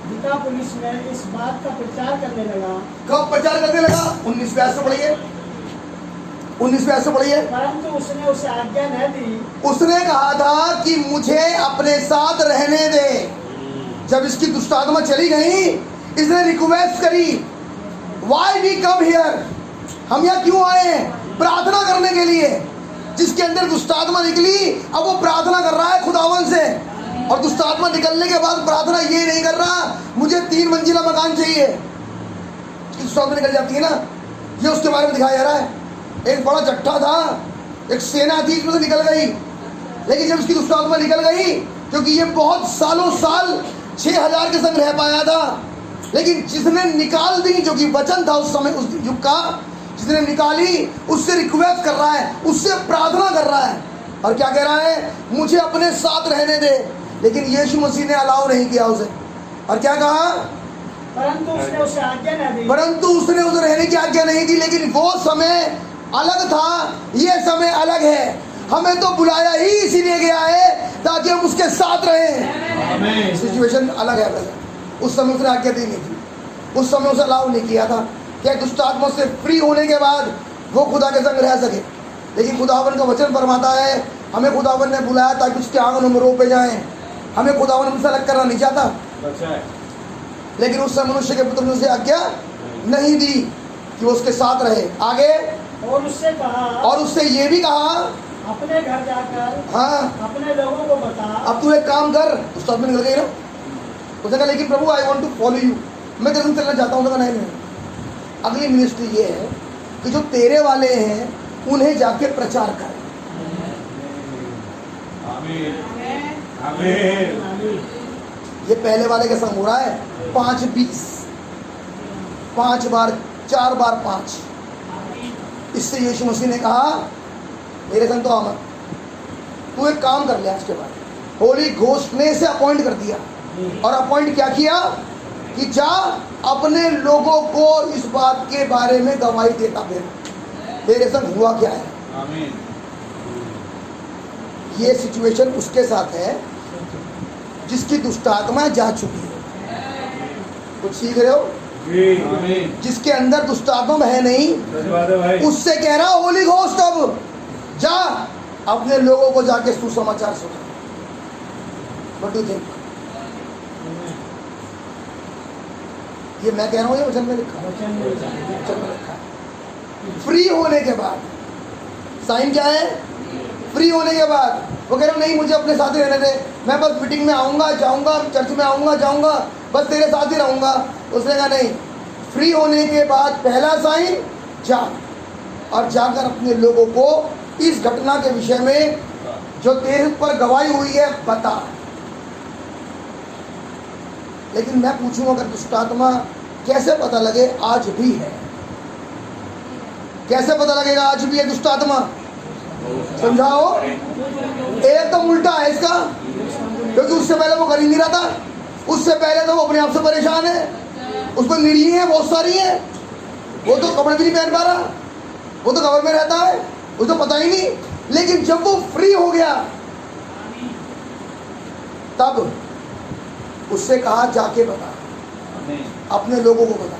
दिकापुलिस में इस बात का प्रचार करने लगा। कब प्रचार करने लगा? 19वें आयत से पढ़िए, 19वें आयत से पढ़िए। परंतु उसने उसे आज्ञा न दी। उसने कहा था कि मुझे अपने साथ रहने दे। जब इसकी दुष्ट आत्मा चली गई, इसने रिक्वेस्ट करी, वाई वी कम हियर, हम यहाँ क्यों आए? प्रार्थना करने के लिए। जिसके अंदर दुष्ट आत्मा निकली, अब वो प्रार्थना कर रहा है खुदावन से, और दुष्ट आत्मा निकलने के बाद प्रार्थना ये नहीं कर रहा मुझे 3 मंजिला मकान चाहिए। दुष्ट आत्मा निकल जाती है ना, ये उसके बारे में दिखाया जा रहा है। एक बड़ा जट्ठा था, एक सेना थी, इसमें से निकल गई। लेकिन जब उसकी दुष्ट आत्मा निकल गई, क्योंकि ये बहुत सालों साल 6000 के संग रह पाया था, लेकिन जिसने निकाल दी, जो कि वचन था उस समय, उस युग का, जिसने निकाली, उससे रिक्वेस्ट कर रहा है, उससे प्रार्थना कर रहा है, और क्या कह रहा है? मुझे अपने साथ रहने दे। लेकिन यीशु मसीह ने अलाउ नहीं किया उसे, और क्या कहा? परंतु उसने उसे आज्ञा न दी। परंतु उसने उसे रहने की आज्ञा नहीं दी। लेकिन वो समय अलग था, ये समय अलग है। हमें तो बुलाया ही इसीलिए गया है ताकि हम उसके साथ रहें। सिचुएशन अलग है। पहले उस समय उसने आज्ञा दी नहीं थी, उस समय उसे अलाउ नहीं किया था क्या दुष्ट आत्मा से फ्री होने के बाद वो खुदा के संग रह सके। लेकिन खुदावन का वचन फरमाता है, हमें खुदावन ने बुलाया ताकि उसके आंगनों में रोपे जाएं। हमें खुदावन हमसे अलग करना नहीं चाहता। लेकिन उस समय मनुष्य के पुत्र ने उसे आज्ञा नहीं दी कि वो उसके साथ रहे। आगे, और उससे ये भी कहा, अपने घर जाकर हाँ अपने लोगों को बता। अब तू एक काम कर, उस आदमी निकल गई ना, उसने कहा लेकिन प्रभु I want to follow you, मैं तेरे संग चलना चाहता हूँ। नहीं, अगली मिनिस्ट्री ये है कि जो तेरे वाले हैं उन्हें जाके प्रचार कर। ये पहले वाले के संग हो रहा है 5-20, 5 बार 4 बार 5। इससे यीशु मसीह ने कहा मेरे संग तो आमद, तू एक काम कर लिया। इसके बाद होली घोस्ट ने इसे अपॉइंट कर दिया, और अपॉइंट क्या किया कि जा अपने लोगों को इस बात के बारे में गवाही देता फिर तेरे संग हुआ क्या है। आमीन। ये सिचुएशन उसके साथ है जिसकी दुष्ट आत्मा जा चुकी है। कुछ सीख रहे हो? आमीन। जिसके अंदर दुष्ट आत्मा है नहीं, सच बात है भाई। उससे कह रहा होली घोस्ट अब जा अपने लोगों को जाके सुसमाचार सुना। What do you think? ये मैं कह रहा हूँ, ये वचन में लिखा है, वचन में वचन में लिखा है। फ्री होने के बाद साइन क्या है? फ्री होने के बाद वो कह रहा नहीं मुझे अपने साथ ही रहने दे, मैं बस मीटिंग में आऊँगा जाऊँगा, चर्च में आऊँगा जाऊँगा, बस तेरे साथ ही रहूँगा। उसने कहा नहीं, फ्री होने के बाद पहला साइन जा और जाकर अपने लोगों को इस घटना के विषय में जो तेरे पर गवाही हुई है बता। लेकिन मैं पूछूंगा अगर दुष्टात्मा कैसे पता लगे? आज भी है। कैसे पता लगेगा आज भी है दुष्टात्मा? समझाओ। एकदम उल्टा है इसका, क्योंकि उससे पहले वो कर ही नहीं रहा था। उससे पहले तो वो अपने आप से परेशान है, उसको निरी है बहुत सारी है, वो तो कपड़े भी नहीं पहन पा रहा, वो तो कवर में रहता है, उसको पता ही नहीं। लेकिन जब वो फ्री हो गया तब उससे कहा जाके बता, अपने लोगों को बता।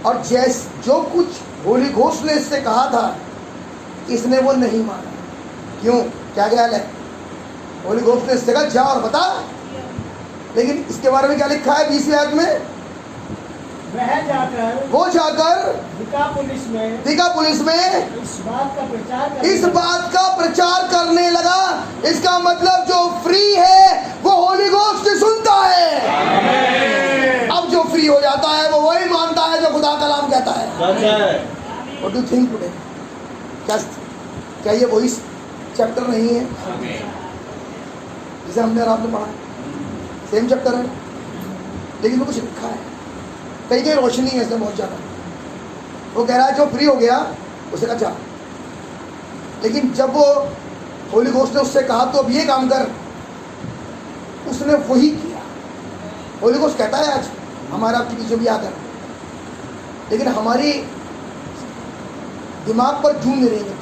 और जो कुछ होली घोस्ट ने इससे कहा था इसने वो नहीं माना। क्यों? क्या ख्याल है? होली घोस्ट ने इससे कहा जा और बता, लेकिन इसके बारे में क्या लिखा है 20वीं आयत में? वो जाकर दिकापुलिस में इस बात का प्रचार करने लगा। इसका मतलब जो फ्री है वो होली घोस्ट सुनता है। अब जो फ्री हो जाता है वो वही मानता है जो खुदा का कलाम कहता है। What do you think today? क्या ये वही चैप्टर नहीं है जिसे हमने और आपने पढ़ा? सेम चैप्टर है, लेकिन वो कुछ लिखा है, कहीं कहीं रोशनी है इसमें बहुत ज़्यादा। वो कह रहा है जो फ्री हो गया उसे कहा जा, लेकिन जब वो होली घोस्ट ने उससे कहा तो अब ये काम कर, उसने वही किया। होली घोस्ट कहता है आज हमारा आपके पीछे भी आकर, लेकिन हमारी दिमाग पर जून नहीं रही।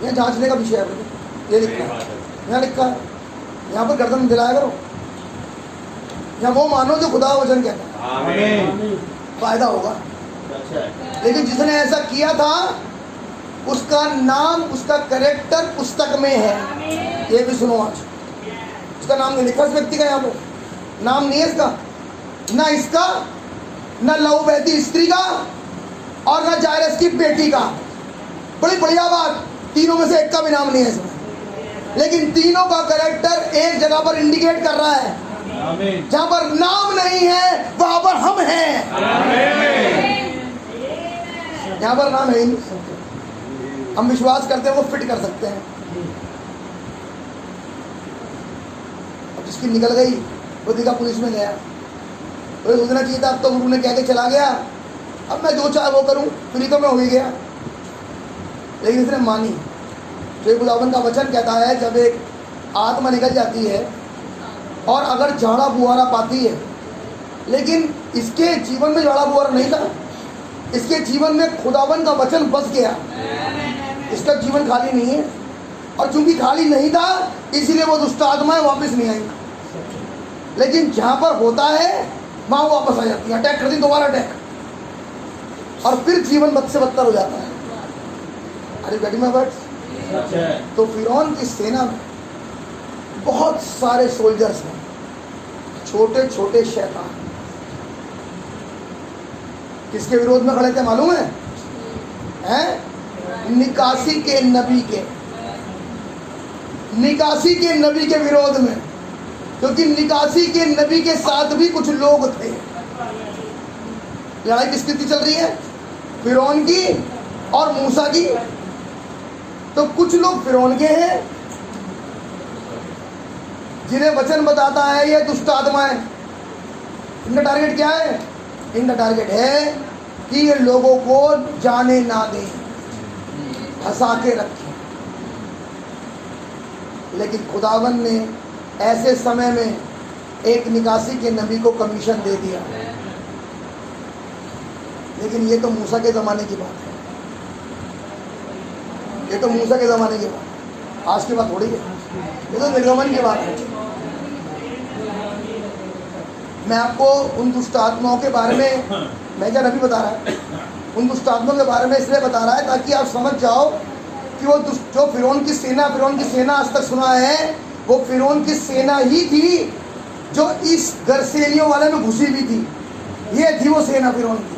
यह जांचने का विषय है, ये लिखा है, यहाँ लिखा है, यहाँ पर गर्दन दिलाया करो, यहाँ वो मानो जो खुदा वचन कहता है। आमीन। फायदा होगा। लेकिन जिसने ऐसा किया था उसका नाम, उसका कैरेक्टर पुस्तक में है। ये भी सुनो आज, उसका नाम नहीं लिखा इस व्यक्ति का, यहाँ पे नाम नहीं है इसका, ना इसका, ना लहू बहती स्त्री का, और ना जायरस की बेटी का। बड़ी बढ़िया बात, तीनों में से एक का भी नाम नहीं है इसमें, लेकिन तीनों का कैरेक्टर एक जगह पर इंडिकेट कर रहा है। जहाँ पर नाम नहीं है वहां पर हम हैं। यहाँ पर नाम है ही नहीं, हम विश्वास करते हैं वो फिट कर सकते हैं। अब जिसकी निकल गई वो दिकापुलिस में गया, तो सोचना चाहिए था अब तो गुरु ने कह के चला गया, अब मैं जो चाहे वो करूं, फ्री तो मैं हो ही गया। लेकिन इसने मानी। तो खुदावन का वचन कहता है जब एक आत्मा निकल जाती है और अगर झाड़ा बुहारा पाती है, लेकिन इसके जीवन में झाड़ा बुहारा नहीं था, इसके जीवन में खुदावन का वचन बस गया, इसका जीवन खाली नहीं है। और चूंकि खाली नहीं था इसीलिए वो दुष्ट आत्माएं वापस नहीं आई। लेकिन जहाँ पर होता है वहाँ वापस आ जाती है, अटैक करती, दोबारा अटैक, और फिर जीवन बद से बदतर हो जाता है। अरे गेटिंग माय वर्ड्स? तो फिरौन की सेना में बहुत सारे सोल्जर्स हैं, छोटे छोटे शैतान। किसके विरोध में खड़े थे मालूम है? निकासी के नबी के, निकासी के नबी के विरोध में, क्योंकि निकासी के नबी के साथ भी कुछ लोग थे। लड़ाई किसकी चल रही है? फिरौन की और मूसा की। तो कुछ लोग फिरौन के हैं जिन्हें वचन बताता है ये दुष्ट आत्माएं। इनका टारगेट क्या है? इनका टारगेट है कि ये लोगों को जाने ना दें, फंसा के रखें। लेकिन खुदावन ने ऐसे समय में एक निकासी के नबी को कमीशन दे दिया। लेकिन ये तो मूसा के ज़माने की बात है, ये तो मूसा के ज़माने की बात, आज की बात थोड़ी है, ये तो निर्गमन की बात है। मैं आपको उन दुष्ट आत्माओं के बारे में, मैं क्या नबी बता रहा है, उन दुष्ट आत्माओं के बारे में इसलिए बता रहा है ताकि आप समझ जाओ कि वो जो फिरौन की सेना आज तक सुना है, वो फिरौन की सेना ही थी जो इस गरसेनियों वाले में घुसी भी थी। ये थी वो सेना फिरौन की।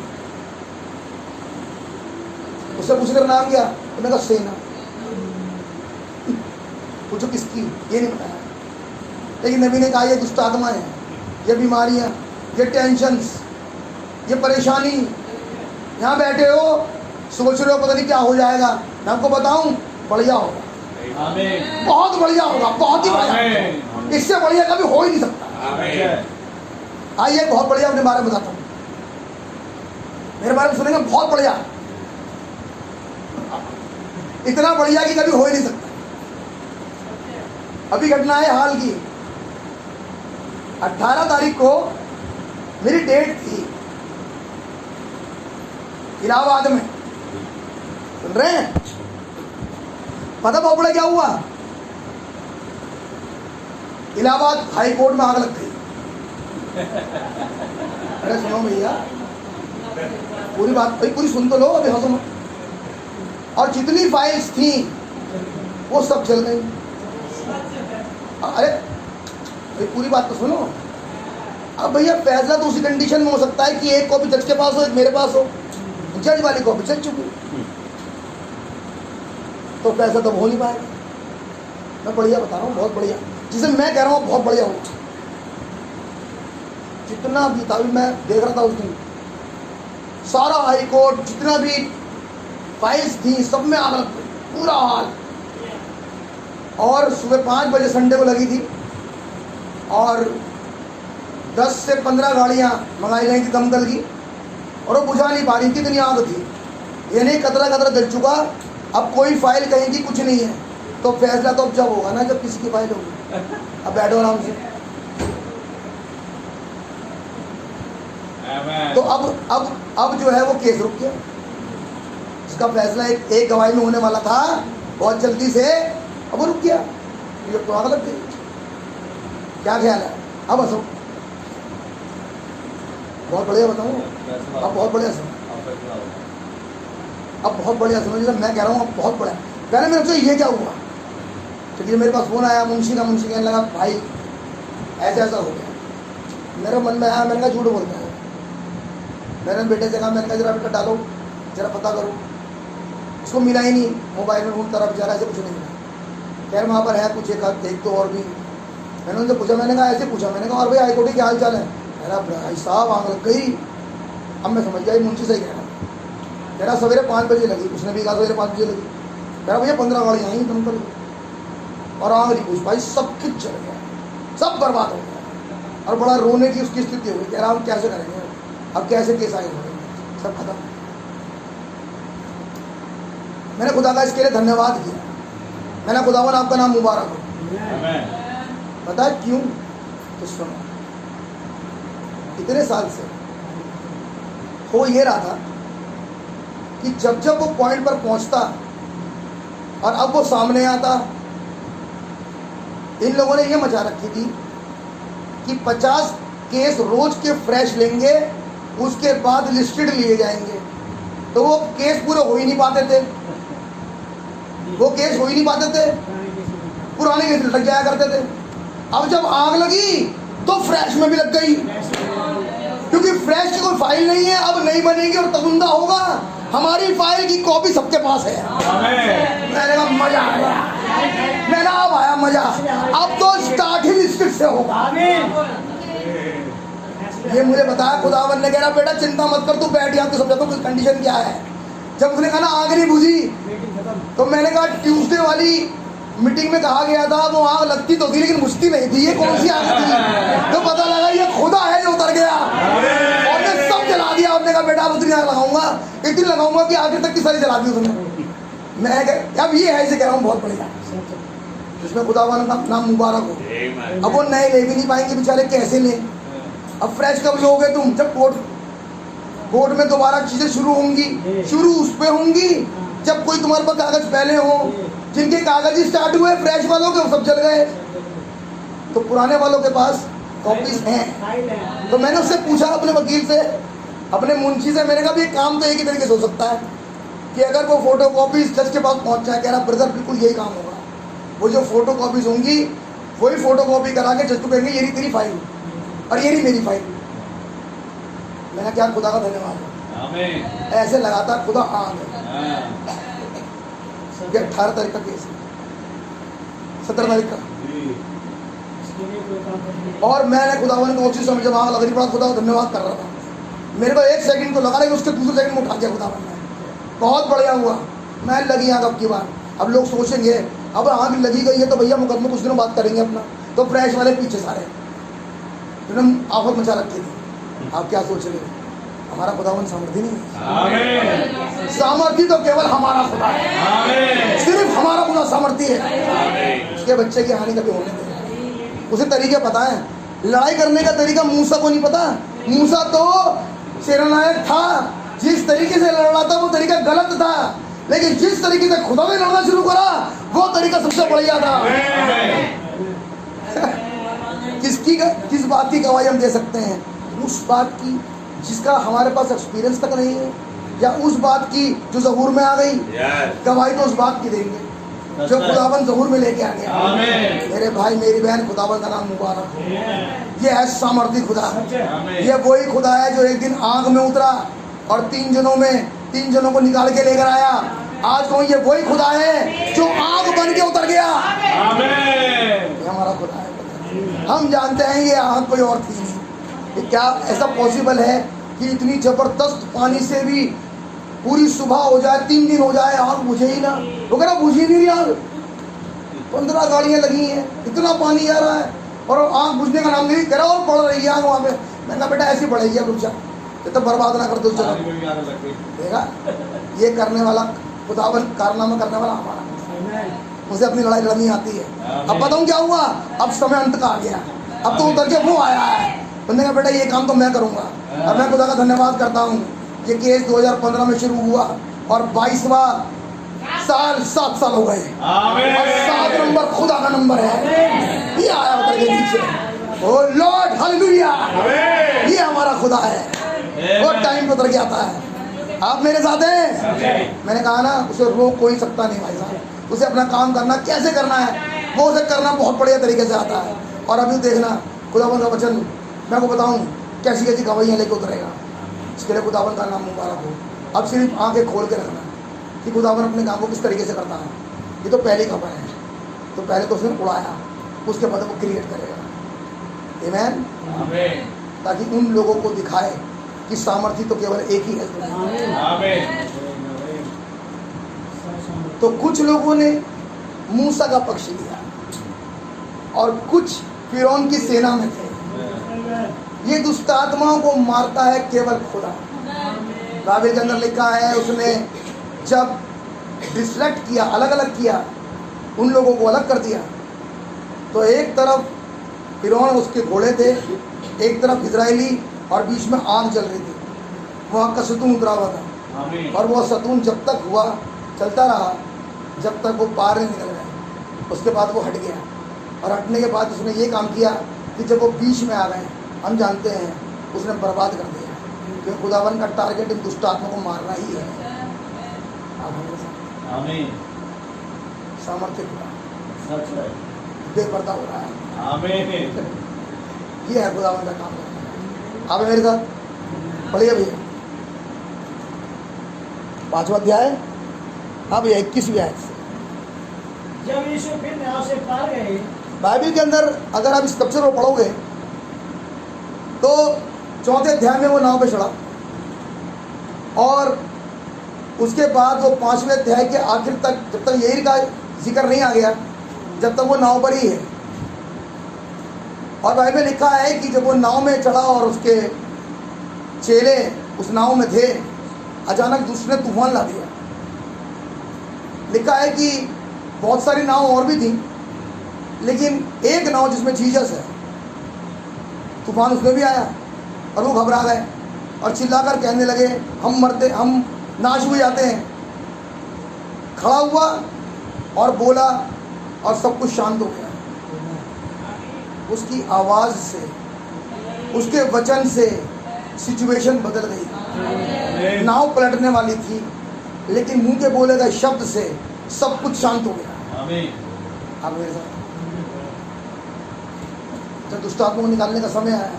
उससे पूछ कर नाम क्या, उन्होंने कहा सेना। पूछो किसकी, ये नहीं बताया। लेकिन नबी ने कहा ये दुष्ट आत्मा है, ये बीमारियां, ये टेंशन्स, ये परेशानी। यहाँ बैठे हो सोच रहे हो पता नहीं क्या हो जाएगा, मैं आपको बताऊं बढ़िया होगा। आमीन। बहुत बढ़िया होगा, बहुत ही बढ़िया, इससे बढ़िया कभी हो ही नहीं सकता। आमीन। आइए बहुत बढ़िया अपने बारे में बताता हूँ, मेरे बारे में सुनेंगे बहुत बढ़िया, इतना बढ़िया कि कभी हो ही नहीं सकता। अभी घटना है हाल की, 18 तारीख को मेरी डेट थी इलाहाबाद में, सुन रहे हैं? पता बहुत बड़ा क्या हुआ, इलाहाबाद हाई कोर्ट में आग लग गई। अरे सुनो भैया, पूरी बात भाई पूरी सुन तो लो, अभी हंसो मत। और जितनी फाइल्स थी वो सब जल गई। अरे भाई पूरी बात तो सुनो। अब भैया फैसला तो उसी कंडीशन में हो सकता है कि एक कॉपी जज के पास हो, एक मेरे पास हो। जज वाली कॉपी चल चुकी, तो फैसला तो हो नहीं पाएगा। मैं बढ़िया बता रहा हूँ, बहुत बढ़िया, जिसे मैं कह रहा हूँ बहुत बढ़िया हो। जितना भी था, मैं देख रहा था उस दिन सारा हाई कोर्ट, जितना भी फाइल्स थी सब में आग लग गई, पूरा हाल। और सुबह 5 बजे संडे को लगी थी, और 10 से 15 गाड़ियाँ मंगाई गई थी दमकल की, और वो बुझा नहीं पा रही, कितनी आग थी। ये नहीं कतरा कतरा जल चुका, अब कोई फाइल कहीं की कुछ नहीं है। तो फैसला तो अब जब होगा ना जब किसी की फाइल होगी। अब बैठो आराम से। तो अब जो है वो केस रुक गया, इसका फैसला एक गवाही में होने वाला था बहुत जल्दी से, अब वो रुक गया। ये तो आग लग गई। क्या ख्याल है? अब हंसो, बहुत बढ़िया बताऊँ, अब बहुत बढ़िया सुनो, अब बहुत बढ़िया सुनो, जैसे मैं कह रहा हूँ अब बहुत बढ़िया। पहले मेरे से ये क्या हुआ, चलिए मेरे पास फोन आया मुंशी का, मुंशी कहने लगा भाई ऐसा ऐसा हो गया। मेरे मन में आया, मैंने कहा झूठ बोलता है। मैंने बेटे से कहा, मैंने कहा जरा बेटा डालो, जरा पता करो। उसको मिला ही नहीं, मोबाइल में ढूंढता रहा बेचारा, ऐसे कुछ नहीं मिला। खैर वहाँ पर है कुछ एक तो और भी। मैंने उनसे पूछा, मैंने कहा ऐसे पूछा, मैंने कहा और भाई हाईकोर्ट क्या हाल चाल है? मेरा भाई साहब आग लग गई। अब मैं समझ गया मुंशी से कह रहा, कह रहा सवेरे 5 बजे लगी। उसने भी कहा सवेरे 5 बजे लगी। कह रहा भैया 15 गाड़ियाँ आई दमकल, और आग नहीं पूछ भाई, सब कुछ चल गया, सब बर्बाद हो गया। और बड़ा रोने की उसकी स्थिति हो गई। कह रहा हम कैसे करेंगे, अब कैसे केस आएंगे, सब खत्म। मैंने खुदा का इसके लिए धन्यवाद किया। मैंने खुदावन आपका नाम मुबारक हो। पता है क्यों? तो सुनो, इतने साल से हो ये रहा था कि जब जब वो पॉइंट पर पहुंचता और अब वो सामने आता, इन लोगों ने ये मचा रखी थी कि 50 केस रोज के फ्रेश लेंगे, उसके बाद लिस्टेड लिए जाएंगे। तो वो केस पूरे हो ही नहीं पाते थे, वो केस हो ही नहीं पाते थे, पुराने केस लग जाया करते थे। अब जब आग लगी तो फ्रेश में भी लग गई, क्योंकि फ्रेश की कोई फाइल नहीं है, अब नहीं बनेगी और तबुंदा होगा। हमारी फाइल की कॉपी सबके पास है। मैंने कहा मजा आया, मैंने अब आया मजा। अब तो स्टार्ट ही लिस्टेड से होगा। ये मुझे बताया खुदावन ने, कह रहा बेटा चिंता मत कर, तू बैठ यहाँ, तो समझा तो कंडीशन क्या है। जब उसने कहा ना आग नहीं बुझी, तो मैंने कहा ट्यूसडे वाली मीटिंग में कहा गया था वो आग लगती तो थी लेकिन बुझती नहीं थी, ये कौन सी आग थी? तो पता लगा ये खुदा है जो उतर गया और ने सब जला दिया। उसने कहा बेटा उतनी आग लगाऊंगा, इतनी लगाऊंगा कि आगे तक की सारी जला दी उसने। मैं अब ये है, इसे कह रहा हूँ बहुत बढ़िया, जिसमें खुदावन का नाम मुबारक हो। अब वो नए ले भी नहीं पाएंगे बेचारे, कैसे ले? अब फ्रेश कब लोगे तुम? जब कोर्ट में दोबारा चीजें शुरू होंगी, शुरू उस पे होंगी जब कोई तुम्हारे पास कागज पहले हो। जिनके कागज ही स्टार्ट हुए फ्रेश वालों के, वो सब जल गए। तो पुराने वालों के पास कॉपीज हैं। फाइल है। तो मैंने उससे पूछा, अपने वकील से, अपने मुंशी से, मैंने कहा भी काम तो एक ही तरीके से हो सकता है कि अगर वो फोटो कॉपीज जज के पास पहुंच जाए। कह रहा ब्रदर बिल्कुल यही काम होगा, वो जो फोटो कॉपीज होंगी वही फोटो कॉपी करा के जज को कहेंगे ये रही तेरी फाइल और ये रही मेरी फाइल। मैंने क्या खुदा का धन्यवाद है, आमीन। ऐसे लगातार खुदा आग है। हाँ, ये 18 तारीख का केस है, 17 तारीख का। इसके लिए कोई काम नहीं। और मैंने खुदावन को उसी समय जब आग लग रही पड़ा खुदा को धन्यवाद कर रहा था। मेरे को 1 सेकंड तो लगा, लेकिन उसके दूसरे सेकंड में उठा दिया खुदावन ने। बहुत बढ़िया हुआ, मैं लगी आग अब की बार। अब लोग सोचेंगे अब आग लगी गई है तो भैया मुकदमे कुछ दिनों बात करेंगे अपना, तो प्रेस वाले पीछे सारे जिन्होंने आफत मचा रखी थी। आप क्या सोच रहे हो, हमारा खुदावन सामर्थी नहीं है। आमीन। सामर्थी तो केवल हमारा खुदा है, आमीन। सिर्फ हमारा खुदा सामर्थी है। आमीन। उसके बच्चे की हानि कभी होने देगा। उसे तरीके पता है, लड़ाई करने का तरीका मूसा को नहीं पता। मूसा तो सेनानायक था, जिस तरीके से लड़ रहा था वो तरीका गलत था, लेकिन जिस तरीके से खुदा ने लड़ना शुरू करा वो तरीका सबसे बढ़िया था। किस बात की गवाही हम दे सकते हैं? उस बात की जिसका हमारे पास एक्सपीरियंस तक नहीं है, या उस बात की जो ज़हूर में आ गई। गवाही तो उस बात की देंगे जो खुदावन ज़हूर में लेके आ गया। मेरे भाई मेरी बहन, खुदावन का नाम मुबारक हो। ये है सामर्थी खुदा। ये वही खुदा है जो एक दिन आग में उतरा और 3 जनों को निकाल के लेकर आया। आज कहूँ ये वही खुदा है जो आग बन के उतर गया। ये हमारा खुदा है। हम जानते हैं ये आग कोई और थी नहीं। ये क्या ऐसा पॉसिबल है कि इतनी जबरदस्त पानी से भी पूरी सुबह हो जाए, 3 दिन हो जाए, आग बुझे ही ना? वो कह रहा बुझी नहीं रही आग। 15 गाड़ियाँ लगी हैं, इतना पानी आ रहा है और आग बुझने का नाम नहीं। कह रहा और पड़ रही है आग वहाँ पे। मैंने कहा बेटा ऐसी बढ़ेगी, रुक जा, ये तो बर्बाद ना कर दो। चलो देखा, ये करने वाला खुदावन, कारनामा करने वाला हमारा। मुझे अपनी लड़ाई लड़नी आती है। अब बताऊँ क्या हुआ, अब समय अंत का आ गया, अब तो उतर के वो आया है। मैंने कहा बेटा ये काम तो मैं करूँगा। और मैं खुदा का धन्यवाद करता हूँ, ये केस 2015 में शुरू हुआ और 22वां साल 7 साल हो गए। और 7 नंबर खुदा का नंबर है। ये आया उतर के नीचे। ओ लॉर्ड हालेलुया, ये हमारा खुदा है। वो टाइम पे उतर के आता है। आप मेरे साथ हैं? मैंने कहा ना, उसे रोक कोई सकता नहीं भाई साहब। उसे अपना काम करना कैसे करना है वो उसे करना बहुत बढ़िया तरीके से आता है। और अभी देखना खुदावन का वचन मैं को बताऊं कैसी कैसी गवाहियाँ लेके उतरेगा। इसके लिए खुदावन का नाम मुबारक हो। अब सिर्फ आंखें खोल के रखना कि खुदावन अपने काम को किस तरीके से करता है। ये तो पहली खबर है, तो पहले तो उसने उड़ाया, उसके बाद वो क्रिएट करेगा। आमीन। ताकि उन लोगों को दिखाए कि सामर्थ्य तो केवल एक ही है। तो कुछ लोगों ने मूसा का पक्ष लिया और कुछ फिरौन की सेना में थे। ये दुष्ट आत्माओं को मारता है केवल खुदा। बाइबल के अंदर लिखा है उसने जब डिस्ट्रैक्ट किया, अलग अलग किया, उन लोगों को अलग कर दिया, तो एक तरफ फिरौन उसके घोड़े थे, एक तरफ इजरायली, और बीच में आग जल रही थी। वहाँ का सतून उतरा हुआ था और वो सतून जब तक हुआ चलता रहा जब तक वो पार नहीं निकल गए। उसके बाद वो हट गया और हटने के बाद उसने ये काम किया कि जब वो बीच में आ गए, हम जानते हैं उसने बर्बाद कर दिया। क्योंकि खुदावन का टारगेट इन दुष्ट आत्मा को मारना ही है। आमीन। सामर्थ्य खुदा बेपर्दा हो रहा है। आमीन। ये है खुदावन का काम। आप मेरे साथ पढ़िए भैया 5वां अध्याय, अब 21वीं आयत से। जब यीशु फिर नाव से पार गए, बाइबल के अंदर अगर आप इस स्क्रिप्चर को पढ़ोगे तो 4थे अध्याय में वो नाव पे चढ़ा और उसके बाद वो 5वें अध्याय के आखिर तक, जब तक यही का जिक्र नहीं आ गया, जब तक वो नाव पर ही है। और बाइबल में लिखा है कि जब वो नाव में चढ़ा और उसके चेले उस नाव में थे, अचानक दूसरे तूफान ला दिया। लिखा है कि बहुत सारी नाव और भी थी, लेकिन एक नाव जिसमें जीसस है, तूफान उसमें भी आया और वो घबरा गए और चिल्लाकर कहने लगे हम नाश हो जाते हैं। खड़ा हुआ और बोला और सब कुछ शांत हो गया। उसकी आवाज़ से उसके वचन से सिचुएशन बदल गई। नाव पलटने वाली थी, लेकिन मुंह के बोले गए शब्द से सब कुछ शांत हो गया। आप मेरे साथ? जब दुष्ट आत्मा को निकालने का समय आया,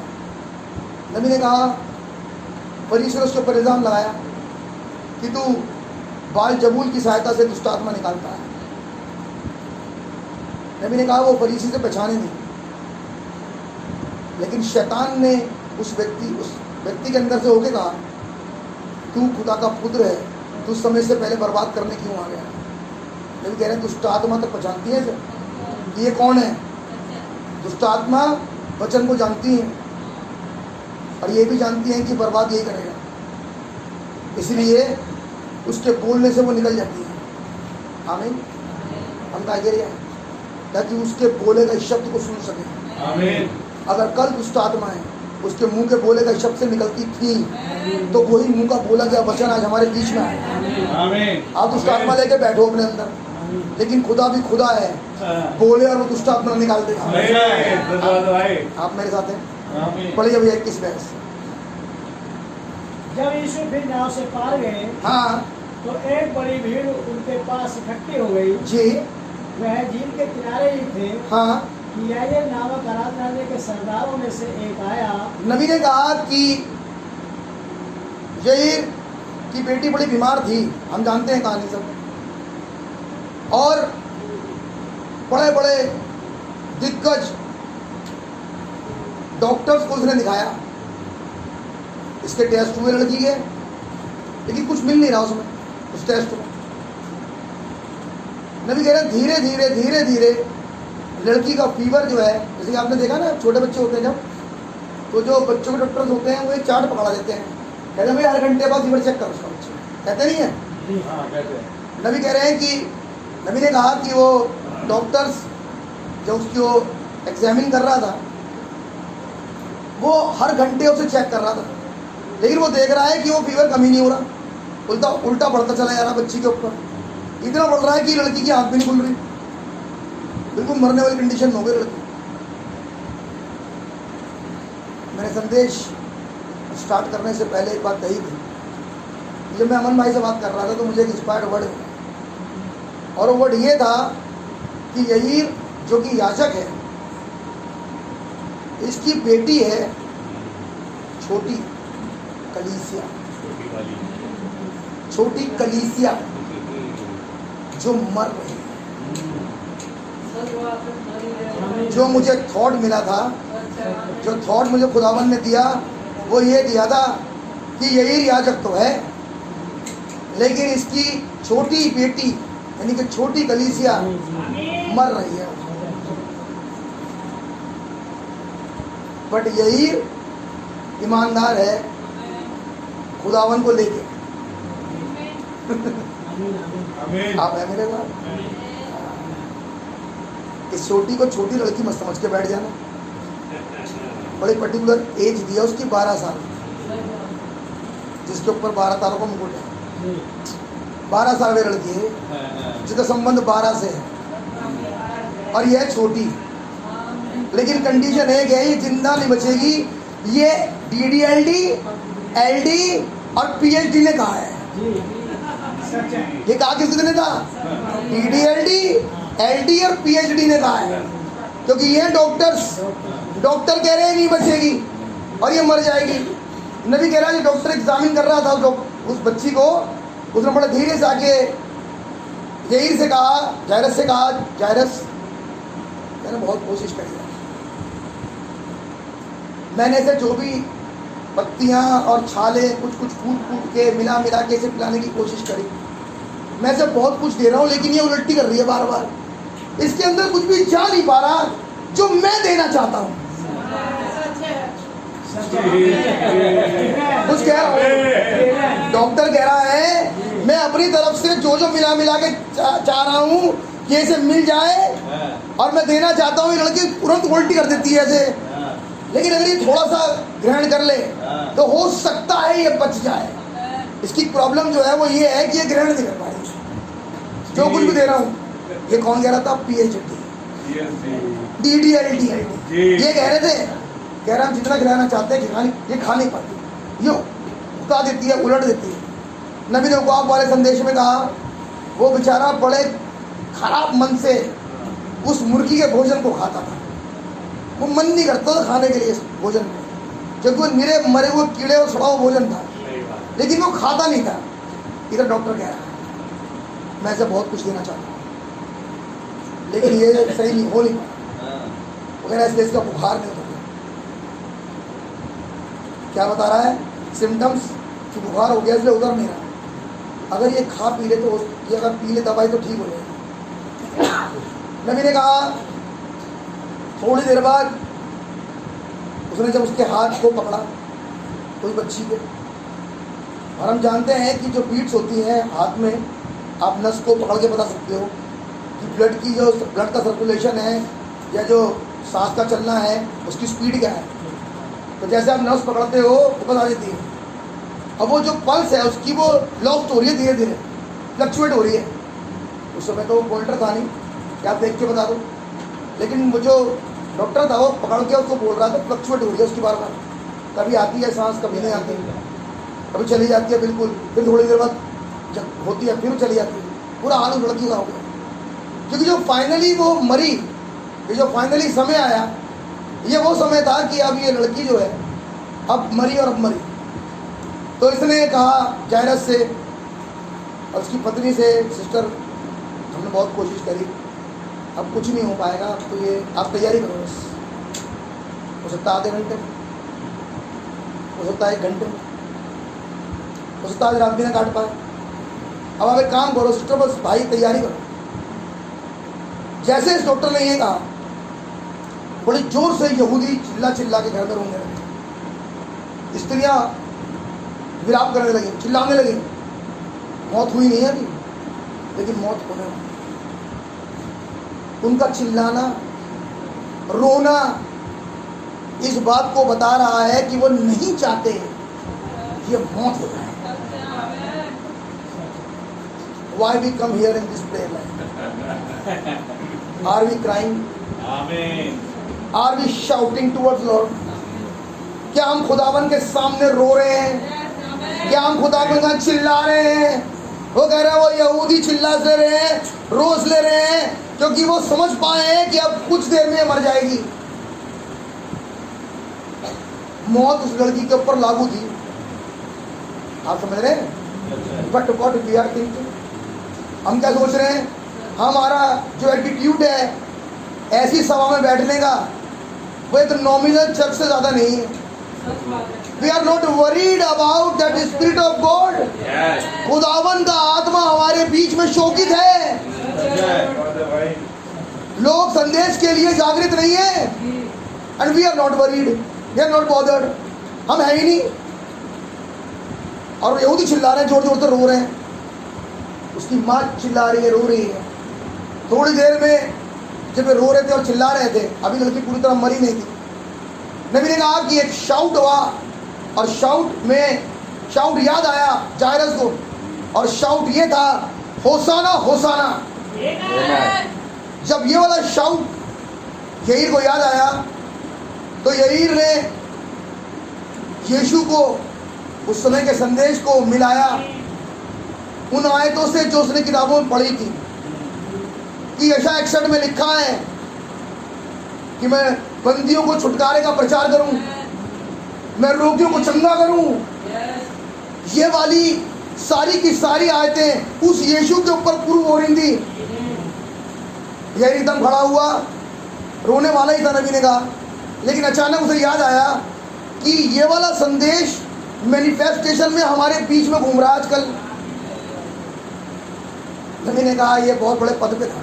नबी ने कहा, फरीसी ने उसके ऊपर इल्जाम लगाया कि तू बाल जबूल की सहायता से दुष्ट आत्मा निकालता है। नबी ने कहा वो फरीसी से पहचाने नहीं, लेकिन शैतान ने उस व्यक्ति के अंदर से होके कहा, तू खुदा का पुत्र है, तू समय से पहले बर्बाद करने क्यों आ गया? नबी कह रहे हैं दुष्ट आत्मा तो पहचानती है कि ये कौन है। दुष्ट आत्मा वचन को जानती है और ये भी जानती है कि बर्बाद यही करेगा, इसलिए उसके बोलने से वो निकल जाती है। आमीन। हम क्या कह रहे हैं? ताकि उसके बोले गए शब्द को सुन सके। आमीन। अगर कल दुष्ट आत्माएं उसके मुंह के बोले गए शब्द से निकलती थी, तो वही मुंह का बोला गया वचन आज हमारे बीच में आए। आमीन। आप दुष्ट आत्मा लेके बैठो अपने अंदर, लेकिन खुदा भी खुदा है, बोले और वो दुष्ट आत्मा निकाल देगा। आप मेरे साथ हैं? पढ़िए भैया 21 बहस। जब यीशु फिर नाव से पार गए, हाँ तो एक बड़ी भीड़ उनके पास इकट्ठी हो गई। जी। वह झील के किनारे ही थे। हाँ। कि याईर नामक आराधनालय के सरदारों में से एक आया। नबी ने कहा कि याईर की बेटी बड़ी बीमार थी, हम जानते हैं कहानी सब, और बड़े बड़े दिग्गज डॉक्टर्स को उसने दिखाया। इसके टेस्ट हुए लड़की के, लेकिन कुछ मिल नहीं रहा उसमें, उस टेस्ट में। नबी कह रहे हैं धीरे धीरे धीरे धीरे लड़की का फीवर जो है, जैसे कि आपने देखा ना, छोटे बच्चे होते हैं जब, तो जो बच्चों के डॉक्टर्स होते हैं वो एक चार्ट पकड़ा देते हैं, कहते हैं भाई हर घंटे बाद फीवर चेक करो उसका बच्चे, कहते नहीं है? नबी कह रहे हैं कि नबी ने कहा कि वो डॉक्टर्स जो उसकी वो एग्जामिन कर रहा था, वो हर घंटे उसे चेक कर रहा था, लेकिन वो देख रहा है कि वो फीवर कम ही नहीं हो रहा, उल्टा बढ़ता चला जा रहा बच्ची के ऊपर। इतना बढ़ रहा है कि लड़की की आंख भी नहीं खुल रही, बिल्कुल मरने वाली कंडीशन हो गई लड़की। मैंने संदेश स्टार्ट करने से पहले एक बात कही थी, जब मैं अमन भाई से बात कर रहा था तो मुझे एक इंस्पायर्ड वर्ड मिला, और वो वर्ड ये था कि याईर जो कि याजक है, इसकी बेटी है छोटी कलीसिया, छोटी कलीसिया जो मर रही है। जो मुझे थॉट मिला था, जो थॉट मुझे खुदावन ने दिया, वो ये दिया था कि याईर याजक तो है, लेकिन इसकी छोटी बेटी यानी कि छोटी कलीसिया मर रही है। बट याईर ईमानदार है खुदावन को लेके। आप है मेरे साथ? इस छोटी को छोटी लड़की मत समझ के बैठ जाना, बड़ी पर्टिकुलर एज दिया उसकी 12 साल, जिसके ऊपर 12 तारों का मुकुट है। 12 साल में लड़की है जिसका संबंध 12 से है, और यह छोटी, लेकिन कंडीशन एक है, ये जिंदा नहीं बचेगी। ये DDLD, LD और PhD ने कहा है। ये कहा किसने था? DDLD, LD और PhD ने कहा है, क्योंकि ये डॉक्टर कह रहे हैं नहीं बचेगी और ये मर जाएगी। नबी कह रहा है डॉक्टर एग्जामिन कर रहा था उस बच्ची को, उसने बड़ा धीरे से आके याईर से कहा, जायरस से कहा, जायरस मैंने बहुत कोशिश करी है, मैंने से जो भी पत्तियां और छाले कुछ कूट के मिला के इसे पिलाने की कोशिश करी, मैं इसे बहुत कुछ दे रहा हूँ, लेकिन ये उल्टी कर रही है बार बार, इसके अंदर कुछ भी जा नहीं पा रहा जो मैं देना चाहता हूँ। कुछ कह रहा हूँ, डॉक्टर कह रहा है मैं अपनी तरफ से जो मिला के चाह रहा हूँ कि इसे मिल जाए, और मैं देना चाहता हूँ। ये लड़की तुरंत उल्टी कर देती है ऐसे, लेकिन अगर ये थोड़ा सा ग्रहण कर ले तो हो सकता है ये बच जाए। इसकी प्रॉब्लम जो है वो ये है कि ये ग्रहण नहीं कर पाएगी जो कुछ भी दे रहा हूँ। ये कौन कह रहा था? PhD, DDLD, ये कह रहे थे कह रहा हम जितना खिलाना चाहते हैं ये खा नहीं पाती, ये उका देती है, उलट देती है। नबी ने उकाब वाले संदेश में कहा वो बेचारा बड़े खराब मन से उस मुर्गी के भोजन को खाता था, वो मन नहीं करता था खाने के लिए इस भोजन को, क्योंकि वो निरे मरे हुए कीड़े और सड़ा हुआ भोजन था, लेकिन वो खाता नहीं था। इधर डॉक्टर कह रहा है मैं ऐसे बहुत कुछ देना चाहता हूँ लेकिन ये सही नहीं हो नहीं पाया, वो कह रहा है इसलिए इसका बुखार नहीं होता। क्या बता रहा है? सिम्टम्स कि बुखार हो गया इसलिए उतर नहीं रहा। अगर ये खा पी ले तो ये अगर पी ले दवाई तो ठीक हो जाएगा। नबी ने कहा थोड़ी देर बाद उसने जब उसके हाथ को पकड़ा कोई बच्ची को, और हम जानते हैं कि जो बीट्स होती हैं हाथ में, आप नस को पकड़ के बता सकते हो कि ब्लड की जो ब्लड का सर्कुलेशन है या जो सांस का चलना है उसकी स्पीड क्या है। तो जैसे आप नस पकड़ते हो तो बता देती है। अब वो जो पल्स है उसकी वो लॉस्ट हो रही है, धीरे धीरे फ्लक्चुएट हो रही है। उस समय तो वो पॉइंटर था नहीं कि आप देख के बता दो, लेकिन वो जो डॉक्टर था वो पकड़ के उसको बोल रहा था फ्लक्चुएट हो रही है उसकी बार बार, कभी आती है सांस कभी नहीं आती, कभी चली जाती है बिल्कुल, फिर थोड़ी देर बाद जब होती है फिर चली जाती है। पूरा हाल उस लड़की का हो गया, क्योंकि जो फाइनली वो मरी, ये जो फाइनली समय आया ये वो समय था कि अब ये लड़की जो है अब मरी और अब मरी। तो इसने कहा जायरस से और उसकी पत्नी से, सिस्टर हमने बहुत कोशिश करी, अब कुछ नहीं हो पाएगा, तो ये आप तैयारी करो बस, हो सकता है आधे घंटे में, हो सकता है 1 घंटे में, हो सकता है आज रात भी ना काट पाए। अब आप एक काम करो सिस्टर, बस भाई तैयारी करो। जैसे इस डॉक्टर ने ये कहा बड़ी जोर से यहूदी चिल्ला चिल्ला के घर में रोने लगे, स्त्रियां विलाप करने लगी, चिल्लाने लगी। मौत हुई नहीं है अभी, लेकिन मौत होने वाली। उनका चिल्लाना रोना इस बात को बता रहा है कि वो नहीं चाहते ये मौत हो जाए। Why we come here in this prayer line? Are we crying? Amen. Are we shouting towards Lord? क्या हम खुदावन के सामने रो रहे हैं? क्या हम खुदावन का चिल्ला रहे हैं? वो कह रहा है वो यहूदी चिल्ला ले रहे हैं, रोज ले रहे हैं, क्योंकि वो समझ पाए हैं कि अब कुछ देर में मर जाएगी। मौत उस लड़की के ऊपर लागू थी, आप समझ रहे हैं? But what we are thinking, हम क्या सोच रहे हैं? हमारा जो एटीट्यूड है ऐसी सभा में बैठने का, वो एक नॉमिनल चर्च से ज़्यादा नहीं है। We are not worried about that spirit of God. खुदावन का आत्मा हमारे बीच में शोकित है। लोग संदेश के लिए जागृत नहीं है, and we are not worried, we are not bothered, हम है ही नहीं। और यहूदी चिल्ला रहे हैं, जोर जोर से रो रहे हैं, उसकी माँ चिल्ला रही है, रो रही है। थोड़ी देर में जब वे रो रहे थे और चिल्ला रहे थे, अभी लड़की पूरी तरह मरी नहीं थी, नबी ने कहा कि एक शाउट हुआ, और शाउट याद आया जायरस को, और शाउट ये था होसाना होसाना। जब ये वाला शाउट यहीर को याद आया तो यहीर ने यीशु को उस समय के संदेश को मिलाया उन आयतों से जो उसने किताबों में पढ़ी थी कि यशायाह 61 में लिखा है कि मैं बंदियों को छुटकारे का प्रचार करूं, मैं रोगियों को चंगा करूं। ये वाली सारी की सारी आयतें उस यीशु के ऊपर प्रूव हो रही थी। यह एकदम खड़ा हुआ, रोने वाला ही था नबी ने कहा, लेकिन अचानक उसे याद आया कि ये वाला संदेश मैनिफेस्टेशन में हमारे बीच में घूम रहा है आजकल। नबी ने कहा ये बहुत बड़े पद पे था,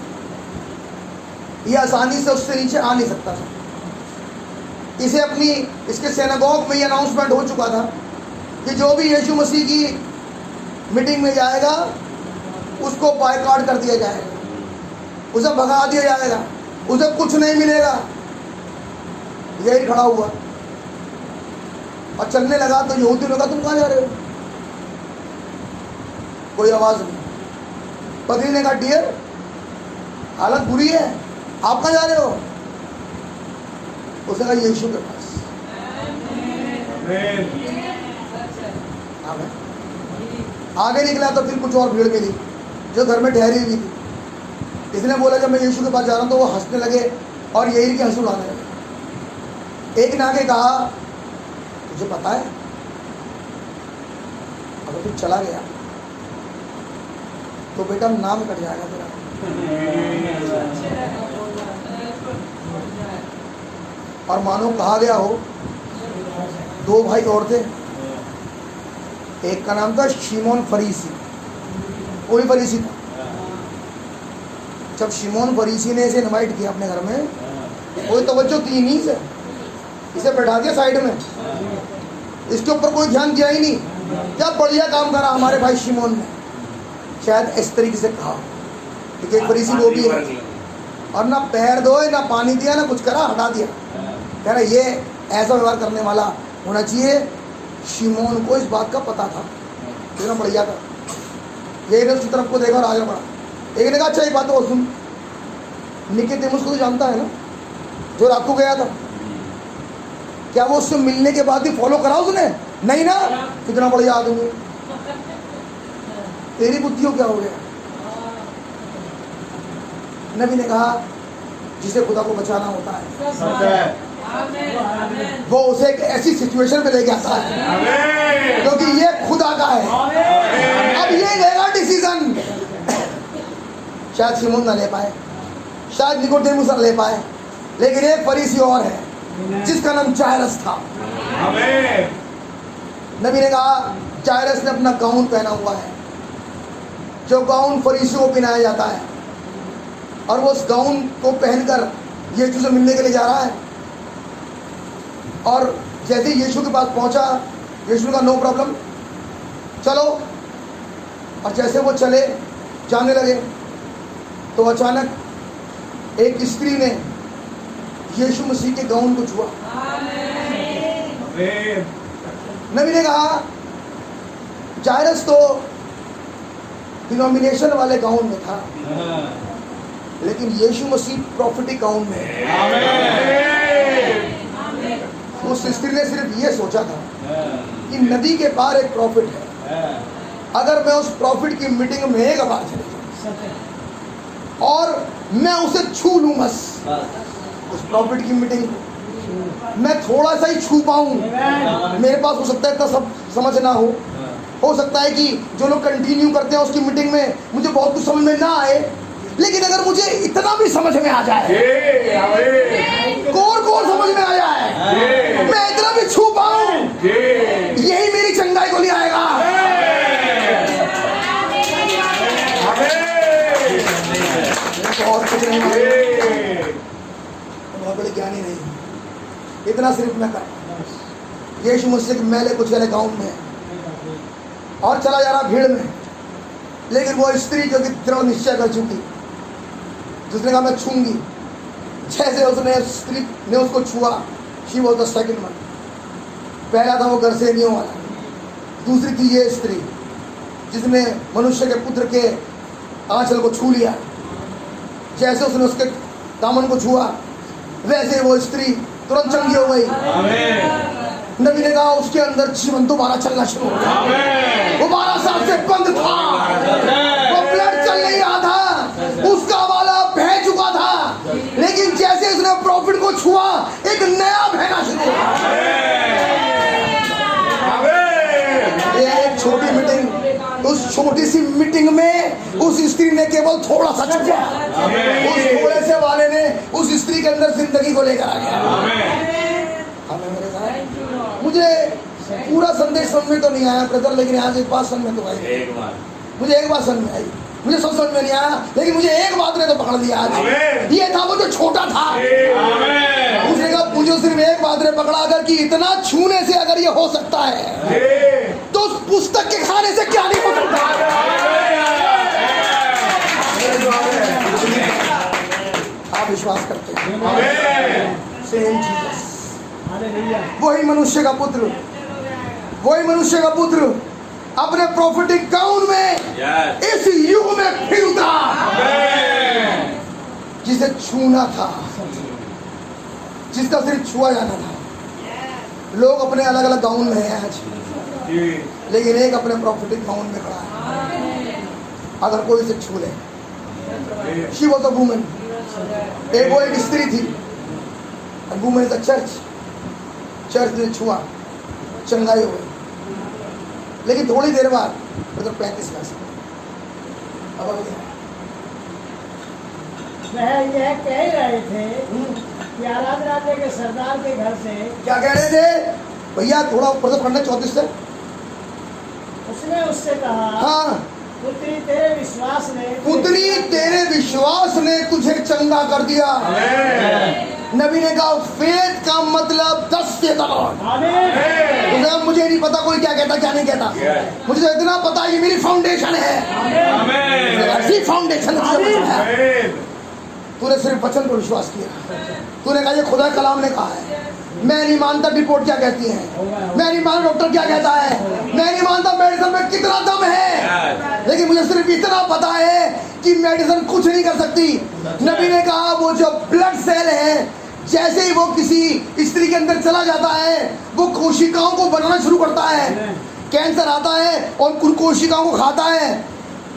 ये आसानी से उससे नीचे आ नहीं सकता था। इसे अपनी इसके सिनेगॉग में ये अनाउंसमेंट हो चुका था कि जो भी यीशु मसीह की मीटिंग में जाएगा उसको बायकॉट कर दिया जाएगा, उसे भगा दिया जाएगा, उसे कुछ नहीं मिलेगा। यही खड़ा हुआ और चलने लगा तो यहूदी ने कहा तुम कहाँ जा रहे हो? कोई आवाज़ नहीं। पत्नी ने कहा डियर हालत बुरी है, आप कहाँ जा रहे हो? उसने कहा यीशु के पास। आमेन। आगे निकला तो फिर कुछ और भीड़ मिली जो घर में ठहरी हुई थी। इसने बोला जब मैं यीशु के पास जा रहा हूँ तो वो हंसने लगे और यही के हंसू उड़ाने लगे। एक ने आके कहा तुझे पता है अगर तू चला गया तो बेटा नाम कट जाएगा तेरा। और मानो कहा गया हो दो भाई और थे, एक का नाम था शिमोन फरीसी, कोई फरीसी था। जब शिमोन फरीसी ने इसे इनवाइट किया अपने घर में, कोई तवज्जो दी नहीं से, इसे बैठा दिया साइड में, इसके ऊपर कोई ध्यान दिया ही नहीं। क्या बढ़िया काम करा हमारे भाई शिमोन ने, शायद इस तरीके से कहा कि एक फरीसी वो भी है, और ना पैर धोए ना पानी दिया ना कुछ करा, हटा दिया। कह रहा ये ऐसा व्यवहार करने वाला होना चाहिए। शिमोन को इस बात का पता था, कितना बढ़िया था। ये ने उसकी तरफ को देखा और आगे बढ़ा। एक ने कहा अच्छा ये बात तो सुन, निकोदेमुस को तो जानता है ना जो रात को गया था, क्या वो उससे मिलने के बाद भी फॉलो करा उसने? नहीं ना, कितना बढ़िया आदमी। तेरी बुद्धियों क्या हो गया? नबी ने कहा जिसे खुदा को बचाना होता है वो उसे एक ऐसी सिचुएशन पे लेके आता है क्योंकि ये खुदा का है। अब ये लेगा डिसीजन। शायद शिमोन ना ले पाए, शायद निकोदेमुस ना ले पाए, लेकिन एक फरीसी और है जिसका नाम जायरस था। नबी ने कहा जायरस ने अपना गाउन पहना हुआ है, जो गाउन फरीसियों को पहनाया जाता है, और वो उस गाउन को पहनकर यीशु से मिलने के लिए जा रहा है। और जैसे यीशु के पास पहुंचा, यीशु का नो प्रॉब्लम चलो। और जैसे वो चले जाने लगे तो अचानक एक स्त्री ने यीशु मसीह के गाउन को छुआ। नबी ने कहा जायरस तो डिनोमिनेशन वाले गाउन में था, लेकिन यीशु मसीह प्रॉफिटिक गाउन में है। उस स्त्री ने सिर्फ ये सोचा था कि नदी के पार एक प्रॉफिट है, अगर मैं उस प्रॉफिट की मीटिंग में एक बार चले जाऊं और मैं उसे छू लूं, बस उस प्रॉफिट की मीटिंग मैं थोड़ा सा ही छू पाऊं। मेरे पास हो सकता है इतना सब समझ ना हो सकता है कि जो लोग कंटिन्यू करते हैं उसकी मीटिंग में मुझे बहुत कुछ समझ में ना आए, लेकिन अगर मुझे इतना भी समझ में आ जाए, कोर समझ में आ जाए, मैं इतना भी छू पाऊं, यही मेरी चंगाई को ले आएगा। बहुत कुछ नहीं, बहुत बड़े ज्ञानी नहीं, इतना सिर्फ मैं कर यीशु मसीह के मैले कुछ वाले गाउन में और चला जा रहा भीड़ में। लेकिन वो स्त्री जो कि दृढ़ निश्चय कर चुकी, जिसने कहा मैं छूंगी, जैसे उसने स्त्री ने उसको छुआ, she was the second one. पहला था वो गर्सेनियों वाला, दूसरी थी ये स्त्री जिसने मनुष्य के पुत्र के आंचल को छू लिया। जैसे उसने उसके दामन को छुआ, वैसे वो स्त्री तुरंत चंगी हो गई। नबी ने कहा उसके अंदर जीवन दोबारा चलना शुरू हो गया। वो 12 साल से बंद था, वो ब्लड चल नहीं रहा था, उसका वाला बह चुका था, लेकिन जैसे उसने प्रॉफिट को छुआ एक नया बहना शुरू हुआ। ये एक छोटी मीटिंग, उस छोटी सी मीटिंग में उस स्त्री ने केवल थोड़ा सा छुआ, उस थोड़े से वाले ने उस स्त्री के अंदर जिंदगी को लेकर आ गया। मुझे पूरा संदेश समझ में तो नहीं आया ब्रदर, लेकिन आज एक बात समझ में तो आई। मुझे एक बात समझ में आई, मुझे सब समझ में नहीं आया, लेकिन मुझे एक बात ने तो पकड़ लिया आज। ये था वो जो छोटा था, उसने कहा मुझे सिर्फ एक बात ने पकड़ा, अगर कि इतना छूने से अगर ये हो सकता है तो उस पुस्तक के खाने से क्या नहीं हो सकता। आप विश्वास करते हैं? सेम चीज, वही मनुष्य का पुत्र, वही मनुष्य का पुत्र अपने प्रॉफिटिक गाउन में इस युग में फिर उतरा, जिसे छूना था, जिसका सिर्फ छुआ जाना था। लोग अपने अलग अलग गाउन में हैं आज, लेकिन एक अपने प्रॉफिटिक गाउन में खड़ा है। अगर कोई इसे छू ले, शी वॉज अ वुमन, वो एक स्त्री थी, woman is a church, church ने छुआ, चंगाई हुई। लेकिन थोड़ी देर बाद मतलब 35 वर्ष अब वह यह कह रहे थे कि आराधनालय के सरदार के घर से क्या कह रहे थे भैया, थोड़ा ऊपर से पढ़ना 34 से। उसने उससे कहा, हाँ, पुत्री तेरे विश्वास ने तुझे चंगा कर दिया। नबी ने कहा फेथ का मतलब 10 से तक। मुझे नहीं पता कोई क्या कहता क्या नहीं कहता, मुझे तो इतना पता ये मेरी फाउंडेशन है, ऐसी फाउंडेशन। तूने सिर्फ वचन पर विश्वास किया, तूने कहा ये खुदा कलाम ने कहा है। मैं नहीं मानता रिपोर्ट क्या कहती है, मैं नहीं मानता डॉक्टर क्या कहता है, मैं नहीं मानता मेडिसिन में कितना दम है, लेकिन मुझे सिर्फ इतना पता है कि मेडिसिन कुछ नहीं कर सकती। नबी ने कहा वो जो ब्लड सेल है, जैसे ही वो किसी स्त्री के अंदर चला जाता है, वो कोशिकाओं को बनाना शुरू करता है। कैंसर आता है और उन कोशिकाओं को खाता है।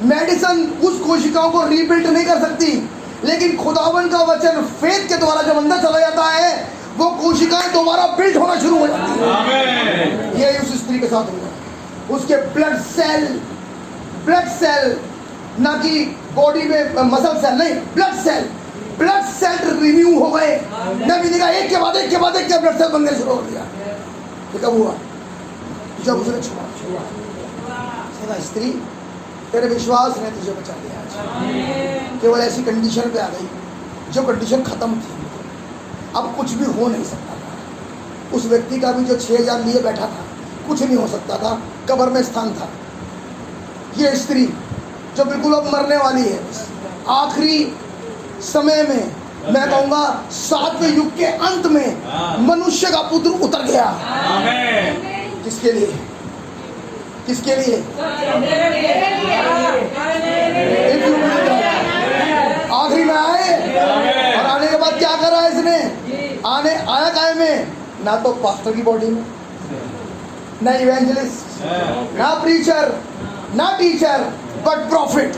मेडिसिन उस कोशिकाओं को रीबिल्ड नहीं कर सकती, लेकिन खुदावन का वचन फेथ के द्वारा जब अंदर चला जाता है, वो कोशिकाएं दोबारा बिल्ड होना शुरू हो जाती है। ये उस स्त्री के साथ हुआ। उसके ब्लड सेल ना कि बॉडी में मसल सेल नहीं, ब्लड सेल रिन्यू हो गए। नबी ने कहा एक के बाद एक ब्लड सेल बनने शुरू हो गया। ये कब हुआ? जब उसने छुआ। स्त्री तेरे विश्वास ने तुझे बचा लिया। केवल ऐसी कंडीशन पे आ गई जो कंडीशन खत्म थी, अब कुछ भी हो नहीं सकता था। उस व्यक्ति का भी जो 6000 लिए बैठा था, कुछ नहीं हो सकता था, कब्र में स्थान था। ये स्त्री जो बिल्कुल अब मरने वाली है, आखिरी समय में, मैं कहूँगा 7वें युग के अंत में मनुष्य का पुत्र उतर गया। किसके लिए? आखिरी में आए, और आने के बाद क्या कर रहा है इसने? आया काय में? ना तो पास्टर की बॉडी में, ना इवेंजलिस्ट, ना प्रीचर, ना टीचर, बट प्रॉफिट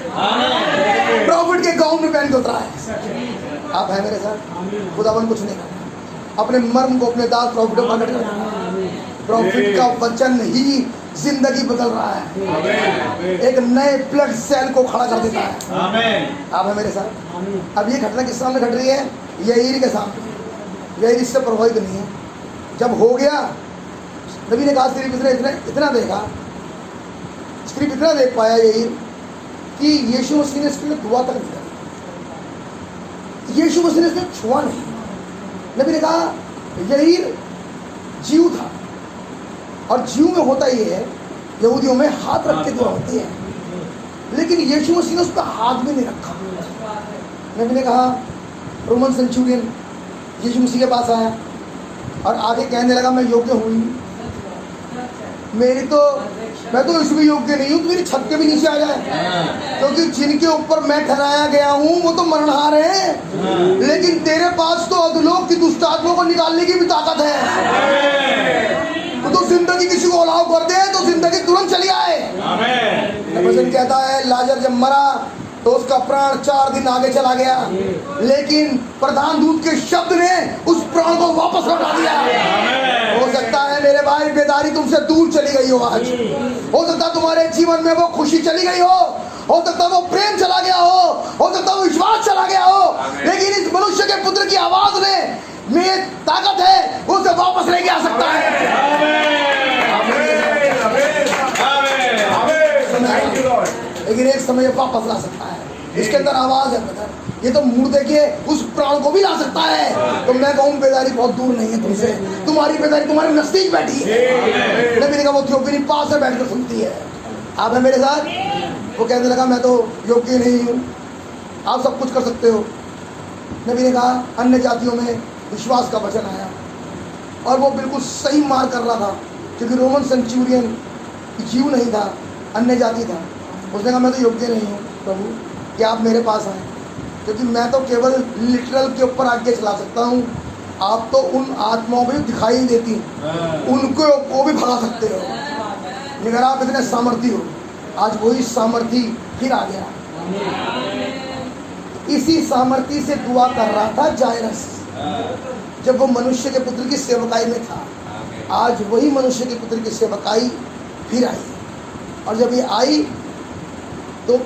के गाउन में पहन के उतरा है। आप है मेरे साथ? खुदावन कुछ नहीं करता, अपने मर्म को अपने दास प्रॉफिट को प्रकट करता है। प्रॉफिट का वचन ही जिंदगी बदल रहा है, एक नए ब्लड सेल को खड़ा कर देता है। आप है मेरे साथ? अब ये घटना किस सामने घट रही है? यहीर के सामने। यहीर इससे प्रभावित नहीं है। जब हो गया, नबी ने कहा सिर्फ इतना देखा, सिर्फ इतना देख पाया यहीर कि यीशु मसीह ने इसके लिए दुआ तक नहीं करी। यीशु मसीह ने इसने छुआ नहीं। नबी ने कहा यहीर जीव था, और जीव में होता ये है, यहूदियों में हाथ रख के दुआ होती है, लेकिन यीशु मसीह ने उसका हाथ भी नहीं रखा। नबी ने कहा, रोमन सेंचुरियन यीशु मसीह के पास आया और आगे कहने लगा मैं योग्य हूँ ही, मैं तो इसमें योग्य नहीं हूँ, तो मेरी छत के भी नीचे आ जाए, क्योंकि जिनके ऊपर मैं ठहराया गया हूँ वो तो मरणहार हैं, लेकिन तेरे पास तो अधोलोक की दुष्ट आत्माओं को निकालने की भी ताकत है। तो जिंदगी किसी को अलाउ कर दे तो जिंदगी तुरंत चली आए। वचन कहता है लाजर जब मरा तो उसका प्राण 4 दिन आगे चला गया, लेकिन प्रधान दूत के शब्द ने उस प्राण को वापस लौटा दिया। हो सकता है मेरे भाई बेदारी तुमसे दूर चली गई हो आज, हो सकता है तुम्हारे जीवन में वो खुशी चली गई हो सकता है वो प्रेम चला गया हो सकता है वो विश्वास चला गया हो, लेकिन इस मनुष्य के पुत्र की आवाज ने में ताकत है, उसे वापस लेके आ सकता है। लेकिन एक समय वापस ला सकता है, इसके अंदर आवाज है ब्रदर, ये तो मुर्दे के उस प्राण को भी ला सकता है। तो मैं कहूँ बेदारी बहुत दूर नहीं है तुमसे, तुम्हारी बेदारी तुम्हारे नजदीक बैठी है। नबी ने कहा वो थियोपिनी पास में बैठकर सुनती है। आप है मेरे साथ? वो कहने लगा मैं तो योग्य नहीं हूँ, आप सब कुछ कर सकते हो। नबी ने कहा अन्य जातियों में विश्वास का वचन आया, और वो बिल्कुल सही मार कर रहा था, क्योंकि रोमन सेंचुरियन जीव नहीं था, अन्य जाति था। उसने कहा मैं तो योग्य नहीं हूँ प्रभु कि आप मेरे पास आए, क्योंकि मैं तो केवल लिटरल के ऊपर आगे चला सकता हूँ, आप तो उन आत्माओं को भी दिखाई नहीं देती, उनको को भी भगा सकते हो अगर आप इतने सामर्थी हो। आज वही सामर्थी फिर आ गया। इसी सामर्थी से दुआ कर रहा था जायरस जब वो मनुष्य के पुत्र की सेवकाई में था। आज वही मनुष्य के पुत्र की सेवकाई फिर आई, और जब ये आई तो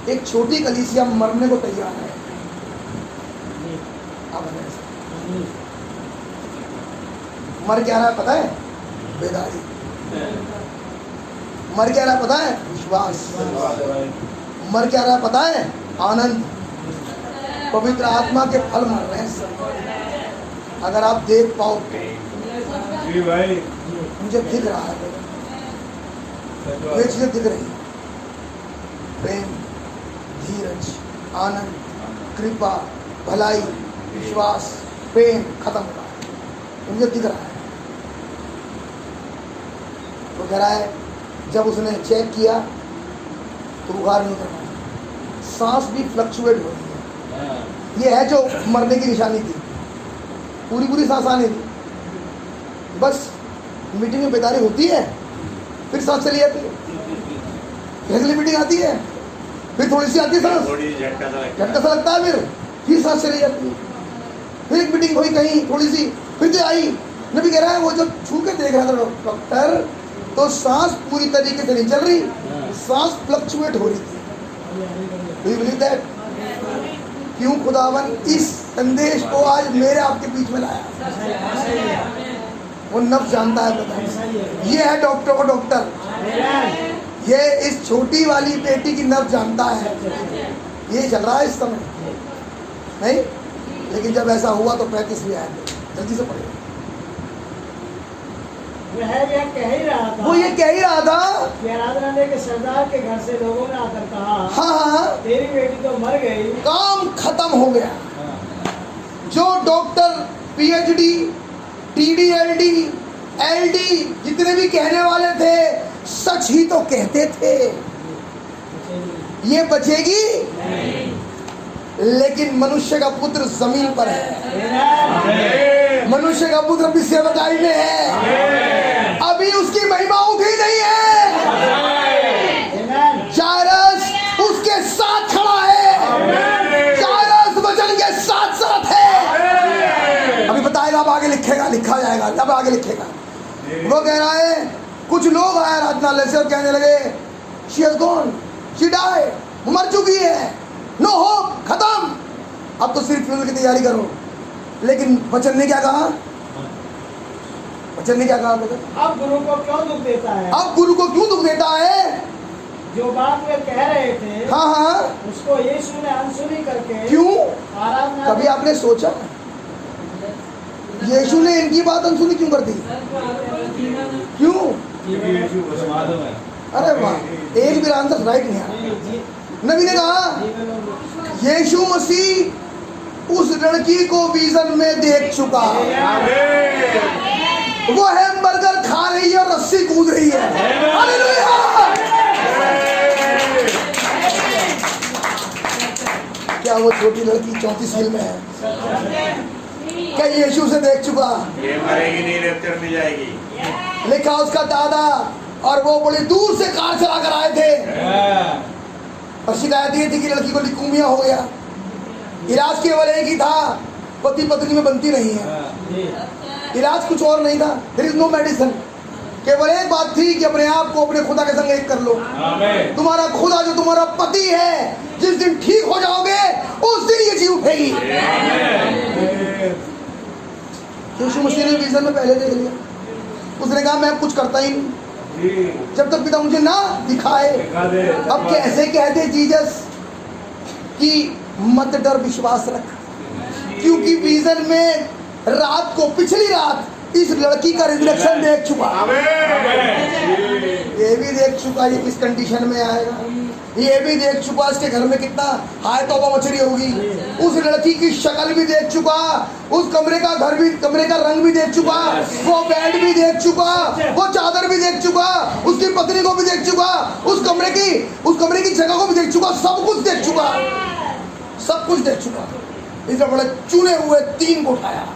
एक छोटी कलीसिया मरने को तैयार है। मर क्या रहा है पता है? बेदारी। मर क्या रहा है पता है? विश्वास। मर क्या रहा है पता है? आनंद। पवित्र आत्मा के फल मर रहे हैं। अगर आप देख पाओ जी भाई, मुझे दिख रहा है, ये चीजें दिख रही हैं। प्रेम, धीरज, आनंद, कृपा, भलाई, विश्वास, प्रेम खत्म हो रहा है, मुझे दिख रहा है। तो कह रहा है जब उसने चेक किया तो बुखार नहीं उतर पाया, सांस भी फ्लक्चुएट हो रही है। ये है जो मरने की निशानी थी, पूरी सांस आने थी। बस मीटिंग में बेदारी होती है, फिर सांस चली जाती है। अगली मीटिंग आती है, फिर थोड़ी सी आती है सांस, झटका सा लगता है, फिर सांस चली जाती है। फिर एक मीटिंग हुई कहीं थोड़ी सी, फिर तो आई। नबी कह रहा है वो जब छू के देख रहा था डॉक्टर, तो सांस पूरी तरीके से नहीं चल रही, सांस फ्लक्चुएट हो रही थी। Do you believe that? क्यों खुदावन इस संदेश को आज मेरे आपके बीच में लाया? वो नफ्स जानता है, पता ये है डॉक्टर को डॉक्टर, ये इस छोटी वाली बेटी की नफ्स जानता है। ये चल रहा है इस समय नहीं, लेकिन जब ऐसा हुआ तो 35 भी आया। जल्दी से पढ़िए। ये कह ही रहा था, वो ये कह ही रहा था कि आराधनालय के सरदार के घर से लोगों ने आकर कहा, हाँ, तेरी बेटी तो मर गई, काम खत्म हो गया। जो डॉक्टर, पीएचडी, टीडीएलडी, एलडी जितने भी कहने वाले थे, सच ही तो कहते थे। ये बचेगी नहीं। लेकिन मनुष्य का पुत्र जमीन पर है, मनुष्य का पुत्र अभी सेवकाई में है, अभी उसकी महिमा उठी नहीं है। जायरस उसके साथ खड़ा है, जायरस वचन के साथ साथ है। अभी बताएगा, अब आगे लिखेगा, लिखा जाएगा, अब आगे लिखेगा। वो कह रहा है कुछ लोग आए आराधनालय से और कहने लगे she has gone, she died, मर चुकी है, नो होप, खत्म, अब तो सिर्फ फ्यूनरल की तैयारी करो। लेकिन वचन ने क्या कहा? वचन ने क्या कहा? अब गुरु को क्यों दुख देता है? अब गुरु को क्यों दुख देता है? जो बात वे कह रहे थे, हाँ, उसको यीशु ने अनसुनी करके, क्यों? आराधना, कभी आपने सोचा यीशु ने इनकी बात अनसुनी क्यों कर दी? क्यों? अरे वाह, एक भी आंसर राइट नहीं आया। नबी ने कहा यीशु मसीह उस लड़की को विजन में देख चुका, वो हैमबर्गर खा रही है और रस्सी कूद रही है। हालेलुया! क्या वो छोटी लड़की 34 साल में है? क्या यीशु से देख चुका? ये मरेगी नहीं, रैप्चर में जाएगी। लिखा उसका दादा और वो बड़ी दूर से कार चला कर आए थे और शिकायत ये थी कि लड़की को लिकूमिया हो गया। इलाज केवल एक ही था, पति पत्नी में बनती नहीं है, इलाज कुछ और नहीं था। There is no medicine. केवल एक बात थी कि अपने आप को अपने खुदा के संग एक कर लो। तुम्हारा खुदा जो तुम्हारा पति है, जिस दिन ठीक हो जाओगे उस दिन ये चीज उठेगी। यीशु मसीह ने विजन में पहले देख लिया। उसने कहा मैं कुछ करता ही नहीं जब तक पिता मुझे ना दिखाए। अब कैसे कहते जीसस कि मत डर, विश्वास रख, क्योंकि विजन में रात को, पिछली रात इस लड़की का रिजरेक्शन देख चुका, ये भी देख चुका ये किस कंडीशन में आएगा, ये भी देख चुका इसके घर में कितना हाय तौबा मचड़ी होगी, उस लड़की की शक्ल भी देख चुका, उस कमरे का घर भी, कमरे का रंग भी देख चुका, वो बेड भी देख चुका, वो चादर भी देख चुका, उसकी पत्नी को भी देख चुका, उस कमरे की जगह को भी देख चुका, सब कुछ देख चुका, सब कुछ देख चुका। इसने बड़े चुने हुए 3 को उठाया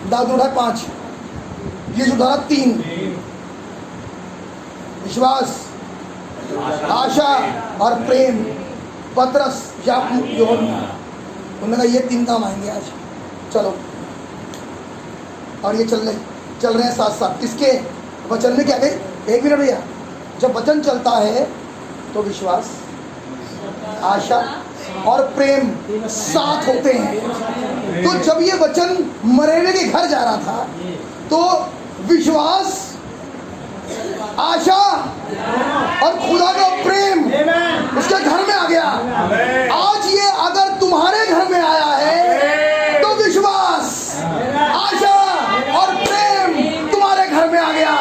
दाऊद ने उठाया 5, ये उठाया 3, विश्वास, आशा और प्रेम। पतरस, याकूब, यूहन्ना, उन्होंने कहा ये 3 काम आएंगे आज, चलो। और ये चल रहे हैं साथ साथ। इसके वचन में क्या है? 1 मिनट भैया। जब वचन चलता है तो विश्वास, आशा और प्रेम साथ होते हैं। तो जब ये वचन मरेने के घर जा रहा था तो विश्वास, आशा और खुदा का प्रेम उसके घर में आ गया। आज ये अगर तुम्हारे घर में आया है तो विश्वास, आशा और प्रेम तुम्हारे घर में आ गया।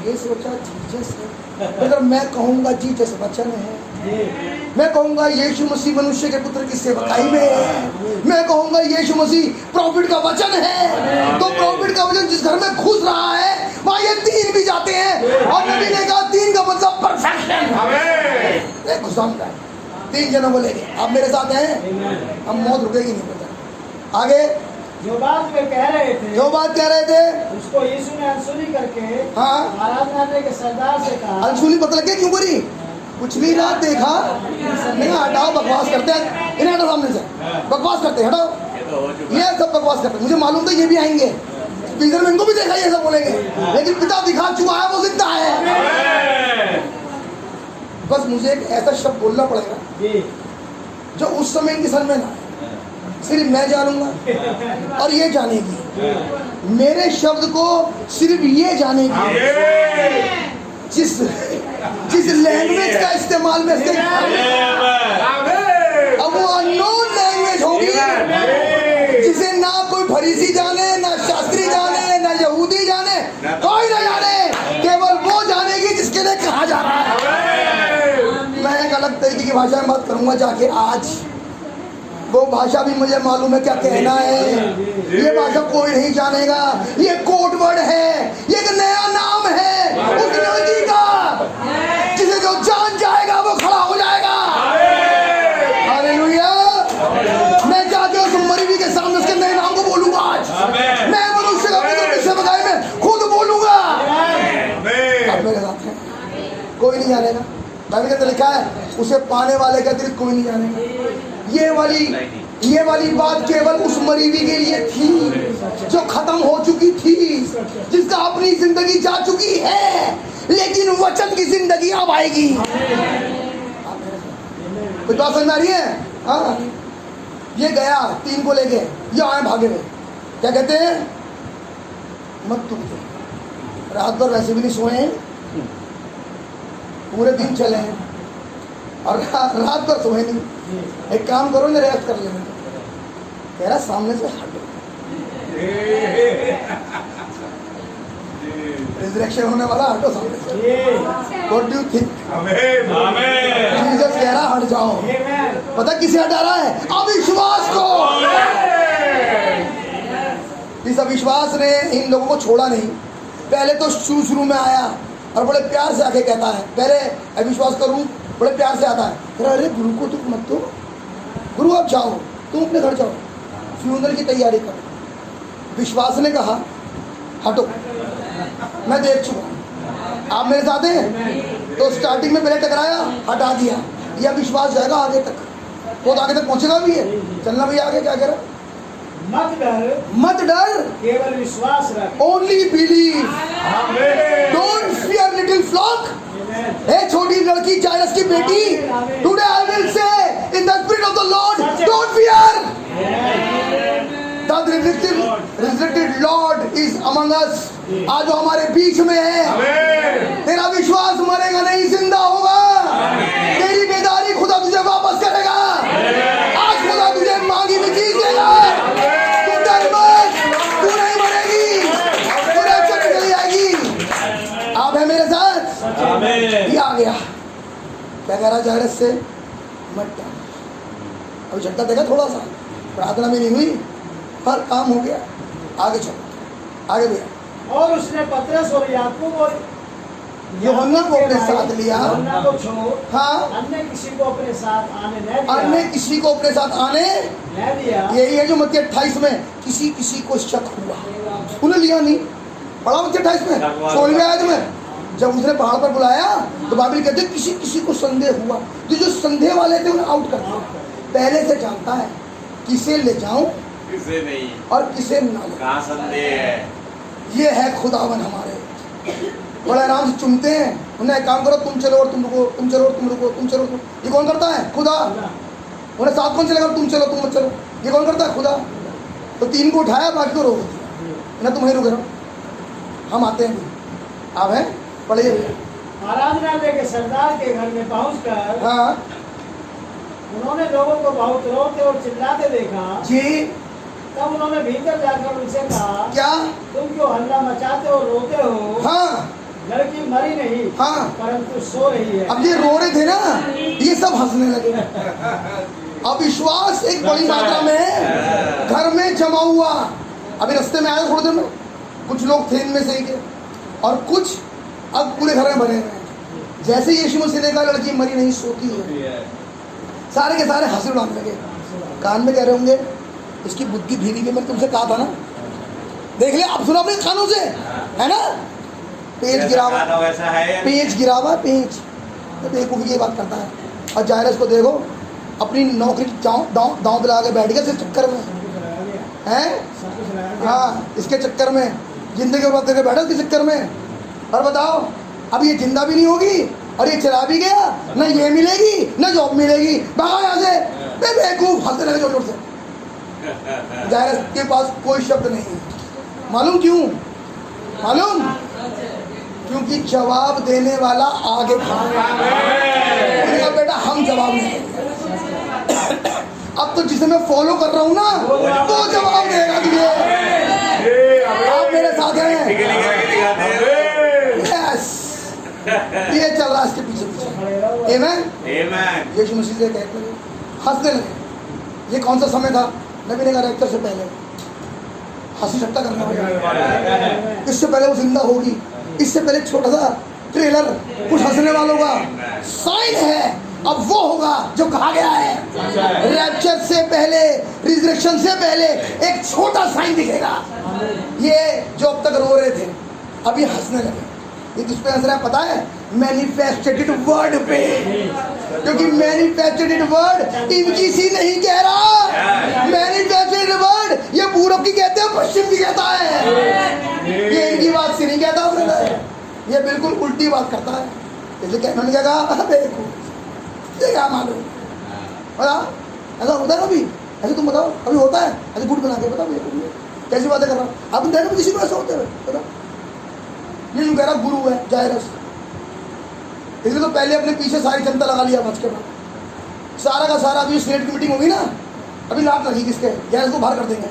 ये सोचा जीसस है, अगर मैं कहूँगा जीसस वचन है, मैं कहूँगा यीशु मसीह मनुष्य के पुत्र की सेवकाई में है, मैं कहूँगा यीशु मसीह प्रॉफिट का वचन है, तो प्रॉफिट का वचन जिस घर में घुस रहा है वहाँ ये 3 भी जाते हैं। और नबी ने कहा 3 का मतलब परफेक्शन। घुसाम का 3 जन बोलेंगे आप मेरे साथ हैं, अब मौत रुकेगी नहीं। पता आगे जो बात वे कह रहे थे, उसको यीशु ने अनसुनी करके हाँ आराधनालय के सरदार से कहा। अनसुनी पता लगे क्यों करी? कुछ भी ना देखा नहीं, हटाओ, बकवास करते हैं, इन्हें हटाओ सामने से, बकवास करते हैं, हटाओ। ये सब बकवास करते हैं, मुझे मालूम था ये भी आएंगे, स्पीकर में इनको भी देखा ये सब बोलेंगे, लेकिन पिता दिखा चुका है, वो जिंदा है। बस मुझे एक ऐसा शब्द बोलना पड़ेगा जो उस समय इनके समझ में ना, सिर्फ मैं जानूंगा और ये जानेगी। मेरे शब्द को सिर्फ ये जानेगी जिस लैंग्वेज का इस्तेमाल में इसके, अब वो अननोन लैंग्वेज होगी जिसे ना कोई फरीसी जाने, ना शास्त्री जाने, ना यहूदी जाने, कोई ना जाने, केवल वो जानेगी जिसके लिए कहा जा रहा है। मैं एक अलग तरीके की भाषा में बात करूंगा जाके आज, वो भाषा भी मुझे मालूम है क्या कहना है। ये भाषा कोई नहीं जानेगा, ये कोड वर्ड है, ये एक नया नाम है उस नबी का, जिसे जो जान जाएगा वो खड़ा हो जाएगा। हालेलुया। मैं जाके उस मरीवी के सामने उसके नए नाम को बोलूंगा आज। मैं मनुष्य का पुत्र की सेवकाई में खुद बोलूंगा। आप मेरे साथ हैं, कोई नहीं जानेगा। बाइबल के अंदर लिखा है उसे पाने वाले के अतिरिक्त कोई नहीं जानेगा। ये वाली बात केवल उस मरीवी के लिए थी जो खत्म हो चुकी थी, जिसका अपनी जिंदगी जा चुकी है, लेकिन वचन की जिंदगी अब आएगी। कोई बात समझ आ रही है? हाँ, ये गया 3 को लेके, ये आए भागे में, क्या कहते हैं? मत तुम रात भर वैसे भी नहीं सोए, पूरे दिन चले हैं और रात भर सोए नहीं। एक काम करो ना, रेस्ट कर लेना। कह रहा सामने से हटो, रिजरेक्शन होने वाला, हटो सामने से। What do you think? Jesus कह रहा हट जाओ। पता किसे हटा रहा है? अविश्वास को। इस अविश्वास ने इन लोगों को छोड़ा नहीं। पहले तो शुरू में आया और बड़े प्यार से आके कहता है, पहले अविश्वास करूं, बड़े प्यार से आता है, अरे गुरु को तुम मत दो, गुरु आप जाओ, तुम अपने घर जाओ, फ्यूनरल की तैयारी करो। विश्वास ने कहा हटो, मैं देख चुका, आप मेरे साथ हैं। तो स्टार्टिंग में पहले टकराया, हटा दिया, यह विश्वास जाएगा आगे तक, वो तो आगे तक पहुंचेगा भी है। चलना भैया आगे, क्या कह रहा? मत डर, केवल विश्वास रख। Only believe, don't fear little flock. हे छोटी लड़की, जायरस की बेटी, today I will say in the spirit of the Lord, don't fear. The resurrected Lord is among us. आज वो हमारे बीच में है। तेरा विश्वास मरेगा नहीं, जिंदा होगा। तेरी बेदारी खुदा तुझे वापस करेगा। आज खुदा तुझे मांगी में चीज देगा। तू डर मत, तू नहीं मरेगी, तेरा चल चली जाएगी। आप है मेरे साथ? ये आ गया, क्या कह रहा जायरस से? मत डर। अभी झटका देगा थोड़ा सा, प्रार्थना में नहीं हुई, पर काम हो गया। आगे चलो, आगे भैया। और उसने पतरस और याकूब और यूहन्ना को अपने साथ लिया। यूहन्ना को छोड़ हाँ, अन्य किसी को अपने साथ आने न दिया। अन्य किसी को अपने साथ आने, न दिया। यही है जो मत्ती 28 में किसी किसी को शक हुआ, उन्हें लिया नहीं। पढ़ा मत्ती 28 में 16वें आयत में, जब उसने पहाड़ पर बुलाया तो बाइबल कहते किसी किसी को संदेह हुआ। तो जो संदेह वाले थे उन्हें आउट कर दिया। पहले से जानता है किसे ले जाऊं, किसे नहीं, और किसे ना ले। कहाँ संदेह है। ये है खुदावन हमारे, बड़े आराम से चुनते हैं। उन्हें एक काम करो, तुम चलो और तुम रुको, तुम चलो और तुम रुको, तुम चलो तुम। ये कौन करता है? खुदा। उन्हें साथ कौन चलेगा? तुम चलो तुम मत चलो। ये कौन करता है? खुदा। तो 3 को उठाया, बाकी को रोक दिया, ना तुम वहीं रुके रहो, हम आते हैं। आप हैं पढ़िए। आराधनालय के सरदार के घर में पहुंचकर हाँ उन्होंने लोगों को बहुत रोते और चिल्लाते देखा। जी, तब उन्होंने भीतर जाकर उनसे कहा, क्या? तुम क्यों हल्ला मचाते और रोते हो? हाँ लड़की मरी नहीं, हाँ, परंतु सो रही है। अब ये रो रहे थे ना, ये सब हंसने लगे। अविश्वास एक बड़ी मात्रा में घर में जमा हुआ। अभी रास्ते में आया थोड़ी देर में, कुछ लोग थे इनमें से ही के, और कुछ अब पूरे घर में भरे हुए हैं। जैसे यीशु मसीह ने कहा लड़की मरी नहीं सोती है, सारे के सारे हंसी उड़ाने लगे। कान में कह रहे होंगे इसकी बुद्धि भीगी है, मैंने तुमसे कहा था ना। देख ले, आप सुनो अपने कानों से, है ना? पेज गिरा हुआ, वैसा है, पेज गिरा हुआ, पेज। तो बेवकूफ़ी की बात करता है। और जायरस को देखो, अपनी नौकरी दांव दिला के बैठ गया, इस चक्कर में हैं। हाँ, इसके चक्कर में जिंदगी बर्बाद करके बैठा, इसके चक्कर में। और बताओ, अब ये जिंदा भी नहीं होगी और ये चला भी गया, ना ये मिलेगी ना जॉब मिलेगी, भागो यहाँ से। बेवकूफ, हंसने लगे जोर जोर से। जायरस के पास कोई शब्द नहीं है। मालूम क्यों? मालूम? क्योंकि जवाब देने वाला आगे खड़ा। बेटा हम जवाब नहीं देंगे। अब तो जिसे मैं फॉलो कर रहा हूँ ना, तो जवाब देगा तुझे। आप मेरे साथ हैं। यस, ये चल रहा है इसके पीछे पीछे। आमीन। यीशु मसीह से कहते लगे, हंसने लगे। ये कौन सा समय था? नबी ने कहा रैप्चर से पहले, हंसी ठट्टा करना होगा। इससे पहले वो जिंदा होगी, इससे पहले छोटा सा ट्रेलर कुछ हंसने वालों का साइन है। अब वो होगा जो कहा गया है। रैप्चर से पहले, रिजरेक्शन से पहले एक छोटा साइन दिखेगा। ये जो अब तक रो रहे थे, अभी हंसने लगे। ये किस पे हंस रहा है पता है? मैनिफेस्टेड वर्ड पे। क्योंकि मैनिफेस्टेड वर्ड इनकी सी नहीं कह रहा। मैनिफेस्टेड वर्ड ये पूरब की कहते हैं, पश्चिम की कहता है। ये इनकी बात सी नहीं कहता ब्रदर, ये बिल्कुल उल्टी बात करता है। इसलिए उन्होंने क्या कहा? देखो ये क्या मालूम, बताओ ऐसा होता है कभी? ऐसे तुम बताओ अभी होता है? ऐसे गुट बना के बताओ कैसी बातें कर रहा हूँ। आप देखो किसी को ऐसा होते हुए बताओ। ये जो कह रहा गुरु है जायरस, इसलिए तो पहले अपने पीछे सारी जनता लगा लिया। बच के बाद सारा का सारा, अभी स्टेट की मीटिंग होगी ना, अभी लाट लगी किसके? जायरस को बाहर कर देंगे,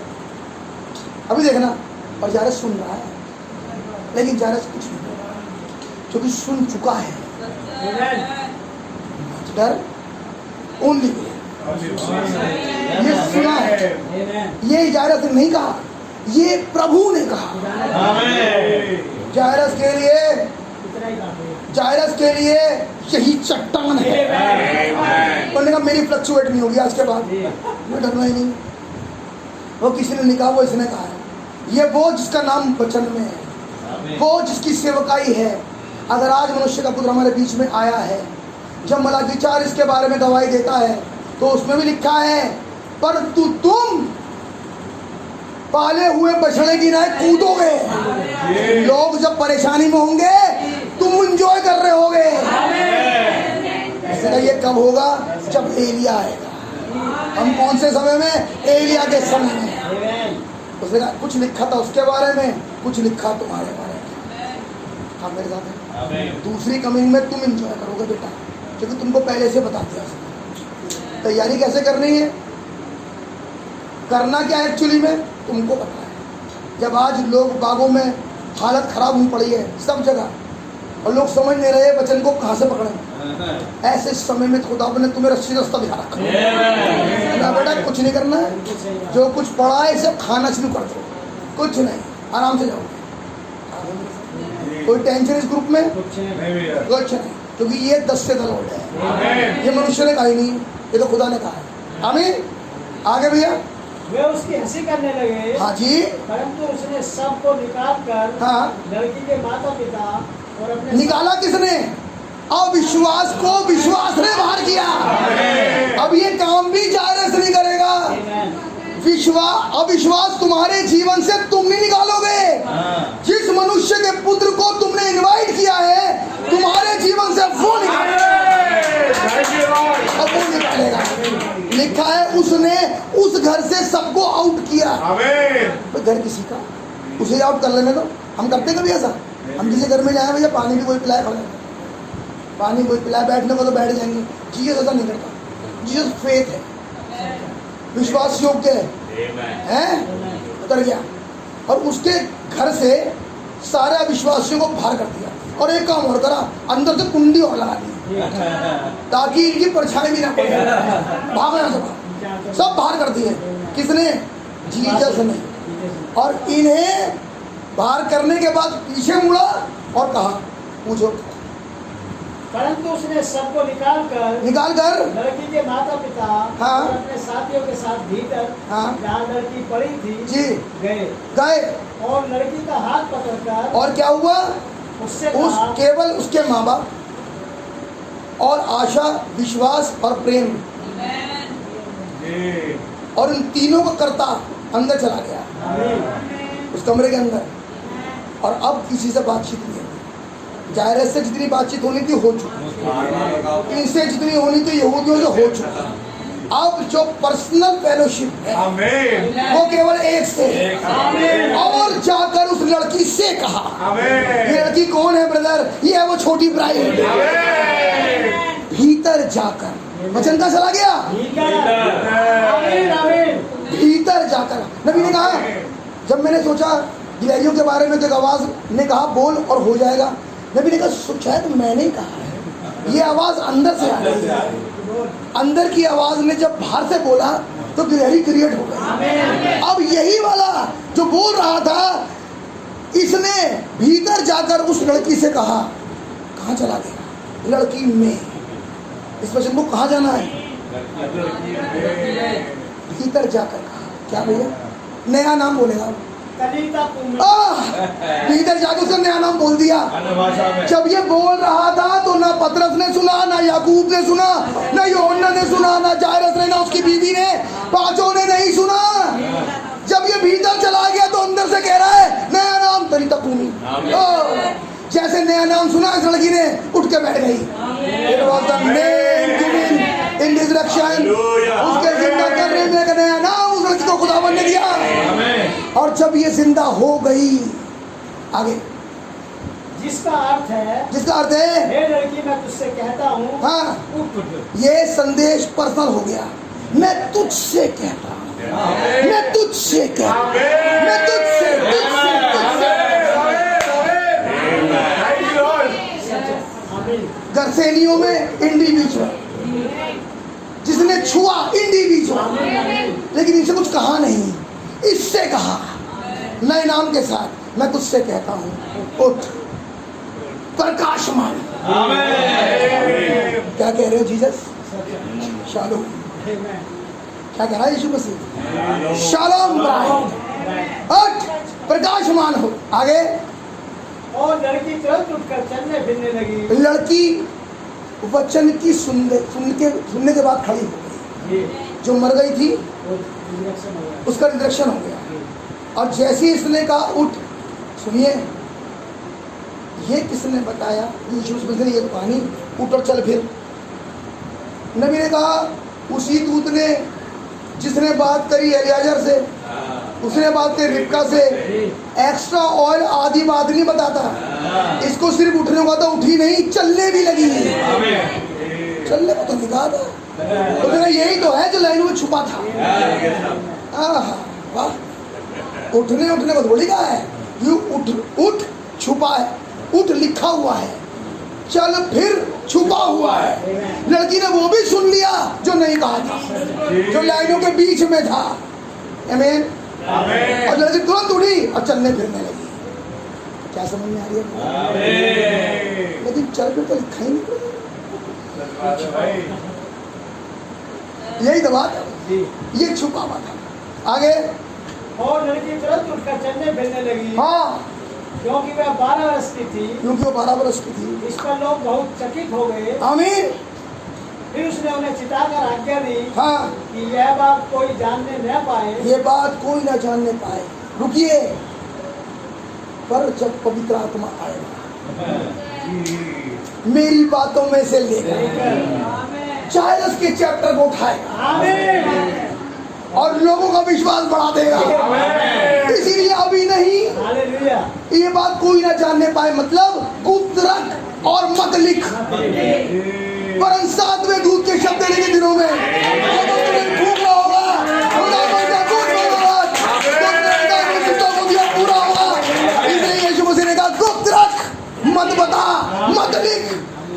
अभी देखना। और जायरस सुन रहा है, लेकिन जायरस कुछ नहीं, क्योंकि सुन चुका है। डर ओनली ये सुना है। ये जायरस ने नहीं कहा, ये प्रभु ने कहा। जायरस के लिए, जायरस के लिए यही चट्टान है। उन्होंने कहा मेरी फ्लक्चुएट नहीं होगी आज के बाद, मैं डरना ही नहीं। वो किसी ने नहीं कहा, वो इसने कहा है। ये वो जिसका नाम वचन में है, वो जिसकी सेवकाई है। अगर आज मनुष्य का पुत्र हमारे बीच में आया है, जब मलाकी 4 इसके बारे में गवाही देता है, तो उसमें भी लिखा है परंतु तुम पाले हुए बछड़े की नाई कूदोगे। लोग जब परेशानी में होंगे तुम एंजॉय कर रहे होगे। इसलिए ये कब होगा? जब एलिया आएगा। हम कौन से समय में? एलिया के समय में। उसने कहा कुछ लिखा था उसके बारे में, कुछ लिखा तुम्हारे बारे में। आप मेरे साथ हैं? दूसरी कमिंग में तुम एंजॉय करोगे बेटा, क्योंकि तुमको पहले से बता दिया। तैयारी कैसे करनी है, करना क्या है एक्चुअली में तुमको पता है। जब आज लोग बागों में हालत खराब हो पड़ी है सब जगह, और लोग समझ नहीं रहे वचन को कहाँ से पकड़ें, ऐसे समय में खुदा ने तुम्हें रस्सी रास्ता दिखा रखा। बेटा कुछ नहीं करना है, जो कुछ पड़ा है इसे खाना शुरू कर दो, कुछ नहीं, आराम से जाओ। कोई टेंशन इस ग्रुप में कुछ नहीं। नहीं भैया कुछ नहीं, क्योंकि ये 10 से दल है। आमीन ये मनुष्य ने कहा ही नहीं, ये तो खुदा ने कहा है। आमीन। आगे भैया। वे उसकी हंसी करने लगे, हाँ जी। परंतु उसने सबको निकाल कर हाँ। लड़की के माता पिता और अपने निकाला किसने? अविश्वास को विश्वास ने बाहर किया। अब ये काम भी जायरस नहीं करेगा। अविश्वास तुम्हारे जीवन से तुम नहीं निकालोगे। जिस मनुष्य के पुत्र को तुमने इनवाइट किया है, तुम्हारे जीवन से वो निकालेगा। लिखा है उसने उस घर से सबको आउट किया। आमीन घर किसी का, उसे आउट कर लेने दो। हम करते कभी ऐसा? हम किसी घर में जाए, भैया पानी भी कोई पिलाए, खड़े पानी कोई पिलाए, बैठने को तो बैठ जाएंगे। जीसस ऐसा नहीं करता। जीसस फेथ है, विश्वास योग्य है, उतर गया और उसके घर से सारे अविश्वासियों को बाहर कर दिया। और एक काम और करा, अंदर से कुंडी और लगा दी ताकि इनकी परछाई भी ना पड़े। भागना सब बाहर कर दिए। किसने? जीसस ने। और इन्हें बाहर करने के बाद पीछे मुड़ा और कहा, पूछो। परंतु उसने सबको निकाल कर निकाल लड़की के माता पिता हाँ। और अपने साथियों के साथ भीतर हाँ। जहाँ लड़की पड़ी थी जी गए और लड़की का हाथ पकड़कर और क्या हुआ? उससे उस कहा, केवल उसके माँ बाप और आशा, विश्वास और प्रेम और इन तीनों का कर्ता अंदर चला गया, आमीन। उस कमरे के अंदर। और अब किसी से बातचीत नहीं होती। जायरस से जितनी बातचीत होनी थी हो चुकी, इनसे जितनी होनी थी यहूदियों से हो चुकी। अब जो पर्सनल फेलोशिप है आमीन वो केवल एक से। आमीन और जाकर उस लड़की से कहा। आमीन ये लड़की कौन है ब्रदर? ये है वो छोटी ब्राइड। भीतर जाकर वचन का चला गया। आमीन आमीन। भीतर जाकर नबी ने कहा, जब मैंने सोचा गिलहरियों के बारे में, तो एक आवाज ने कहा बोल और हो जाएगा। नबी ने कहा शायद मैंने ही कहा है। ये आवाज अंदर से आ रही है। अंदर की आवाज ने जब बाहर से बोला तो गिलहरी क्रिएट हो गई। अब यही वाला जो बोल रहा था, इसने भीतर जाकर उस लड़की से कहा, कहाँ चला गया? लड़की में। इस वचन को कहाँ जाना है? भीतर जाकर कहा। क्या भैया? नया नाम बोलेगा। भीतर जाकर उसने नया नाम बोल दिया। जब ये बोल रहा था तो ना पतरस ने सुना, ना याकूब ने सुना, ना यूहन्ना ने सुना, ना जायरस ने, ना उसकी बीवी ने, पांचों ने नहीं सुना। जब ये भीतर चला गया तो अंदर से कह रहा है नया नाम तरीता कूमी। जैसे नया नाम सुना इस लड़की ने उठ के बैठ गई। It was the name given in resurrection। उसके जिंदा करने में का नया नाम उस लड़की को खुदावन ने दिया। और जब ये जिंदा हो गई, आगे जिसका अर्थ है हे लड़की मैं तुझसे कहता हूँ, हाँ, ये संदेश पर्सनल हो गया। मैं तुझसे कहता हूँ, मैं तुझसे कहता हूँ, मैं तुझसे गरसेनियों में इंडिविजुअल, जिसने छुआ इंडिविजुअल, लेकिन इनसे कुछ कहा नहीं। इससे कहा नए नाम के साथ, मैं तुझसे कहता हूँ उठ प्रकाशमान। क्या कह रहे हो जीसस? शालोम। क्या कह रहा है यीशु मसीह? शालोम ब्राइड, उठ प्रकाशमान हो। आगे और लड़की तुरंत उठकर चलने फिरने लगी। लड़की वचन की सुनने के बाद खड़ी हो गई। जो मर गई थी उसका रिजरेक्शन हो गया। और जैसे ही इसने कहा उठ, सुनिए ये किसने बताया? यीशु मसीह ने, ये पानी उठ और चल फिर। नबी ने कहा उसी दूत ने जिसने बात करी एलियाजर से, उसने बात करी रिबका से। एक्स्ट्रा ऑयल आदि बात नहीं बताता। इसको सिर्फ उठने को था, उठी नहीं, चलने भी लगी। चलने को तो निकाह था, तो यही तो है जो लाइन में छुपा था। वाह, उठने को थोड़ी कहा है। यू उठ छुपा है, उठ लिखा हुआ है, चल फिर छुपा हुआ है। लड़की ने वो भी सुन लिया जो नहीं कहा था, जो लाइनों के बीच में था। आमीन। और लड़की तुरंत उठी और चलने फिरने लगी। क्या समझ में आ रही है? आमीन। लेकिन चर्च में तो लिखा ही नहीं। भाई यही तो बात है, जी। ये छुपा हुआ था। आगे, और लड़की तुरंत उठकर चलने फिरने लगी, हाँ, क्योंकि वह 12 वर्ष की थी। क्योंकि वो 12 वर्ष की थी। इस पर लोग बहुत चकित हो गए। आमीन। फिर उसने उन्हें चिताकर आज्ञा दी हाँ, कि यह बात कोई जानने न पाए। ये बात कोई ना जानने पाए। रुकिए, पर जब पवित्र आत्मा आएगा मेरी बातों में से लेकर चाहे उसके चैप्टर को उठाएगा आमीन। और लोगों का विश्वास बढ़ा देगा। इसीलिए अभी नहीं, हालेलुया। ये बात कोई ना जानने पाए, मतलब गुप्त रख और मत लिख। वरन 7वें दूत के शब्द देने के दिनों में जब उसने फूंकना होगा, खुदा का दूत होगा, तो पूरा होगा। इसलिए यीशु मसीह ने कहा गुप्त रख, मत बता, मत लिख।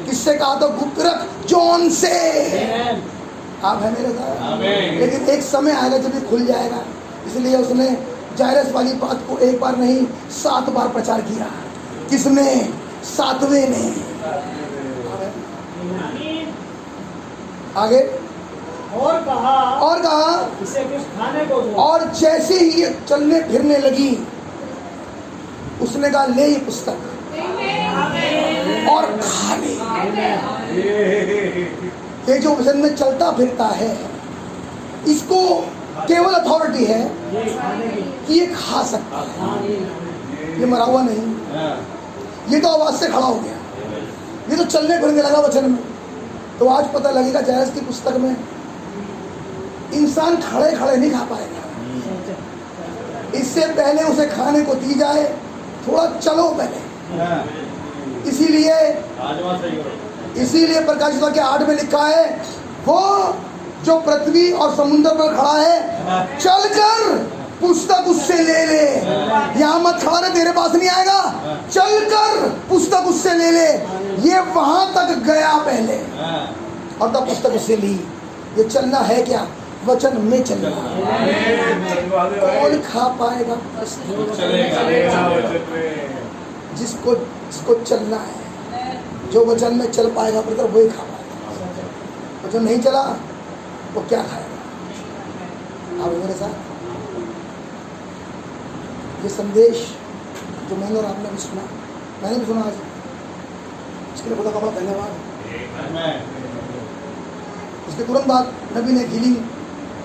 किससे कहा? तो गुप्त रख, जॉन से। आप है मेरे साथ? लेकिन एक समय आएगा जब ये खुल जाएगा। इसलिए उसने जायरस वाली बात को एक बार नहीं 7 बार प्रचार किया। किसने? 7वें ने। आगे और कहा इसे कुछ खाने को दो। और जैसे ही ये चलने फिरने लगी उसने कहा ले ये पुस्तक और खा ले। ये जो वचन में चलता फिरता है इसको केवल अथॉरिटी है कि ये खा सकता है, ये मरा हुआ नहीं। ये तो आवाज से खड़ा हो गया, ये तो चलने फिरने लगा वचन में। तो आज पता लगेगा जायरस की पुस्तक में इंसान खड़े खड़े नहीं खा पाएगा। इससे पहले उसे खाने को दी जाए, थोड़ा चलो पहले। इसीलिए प्रकाशित वाक्य 8 में लिखा है वो जो पृथ्वी और समुद्र पर खड़ा है चलकर पुस्तक उससे ले ले। यहाँ मत खड़ा रहे, तेरे पास नहीं आएगा, चलकर पुस्तक उससे ले ले। ये वहां तक गया पहले और तब पुस्तक उससे ली। ये चलना है क्या? वचन में चलना। कौन खा पाएगा? जिसको चलना है, जो वचन में चल पाएगा ब्रदर वही खा पाएगा। वचन नहीं चला वो क्या खाएगा? आप मेरे साथ? ये संदेश जो मैंने और आपने भी सुना, मैंने भी सुना आज, इसके लिए खुदा का बड़ा धन्यवाद। उसके तुरंत बाद नबी ने हीलिंग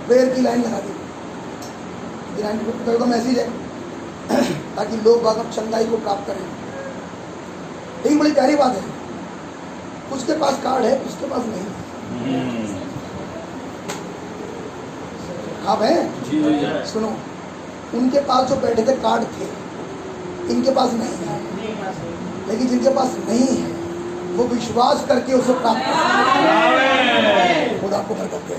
प्रेयर की लाइन लगा दी। मैसेज है ताकि लोग बाग चंगाई को प्राप्त करें। लेकिन बड़ी प्यारी बात है, उसके पास कार्ड है, उसके पास नहीं। आप हैं? सुनो, उनके पास जो बैठे थे कार्ड थे, इनके पास नहीं है। लेकिन जिनके पास नहीं है वो विश्वास करके उसे प्राप्त कर। खुदा आपको बरकत दे।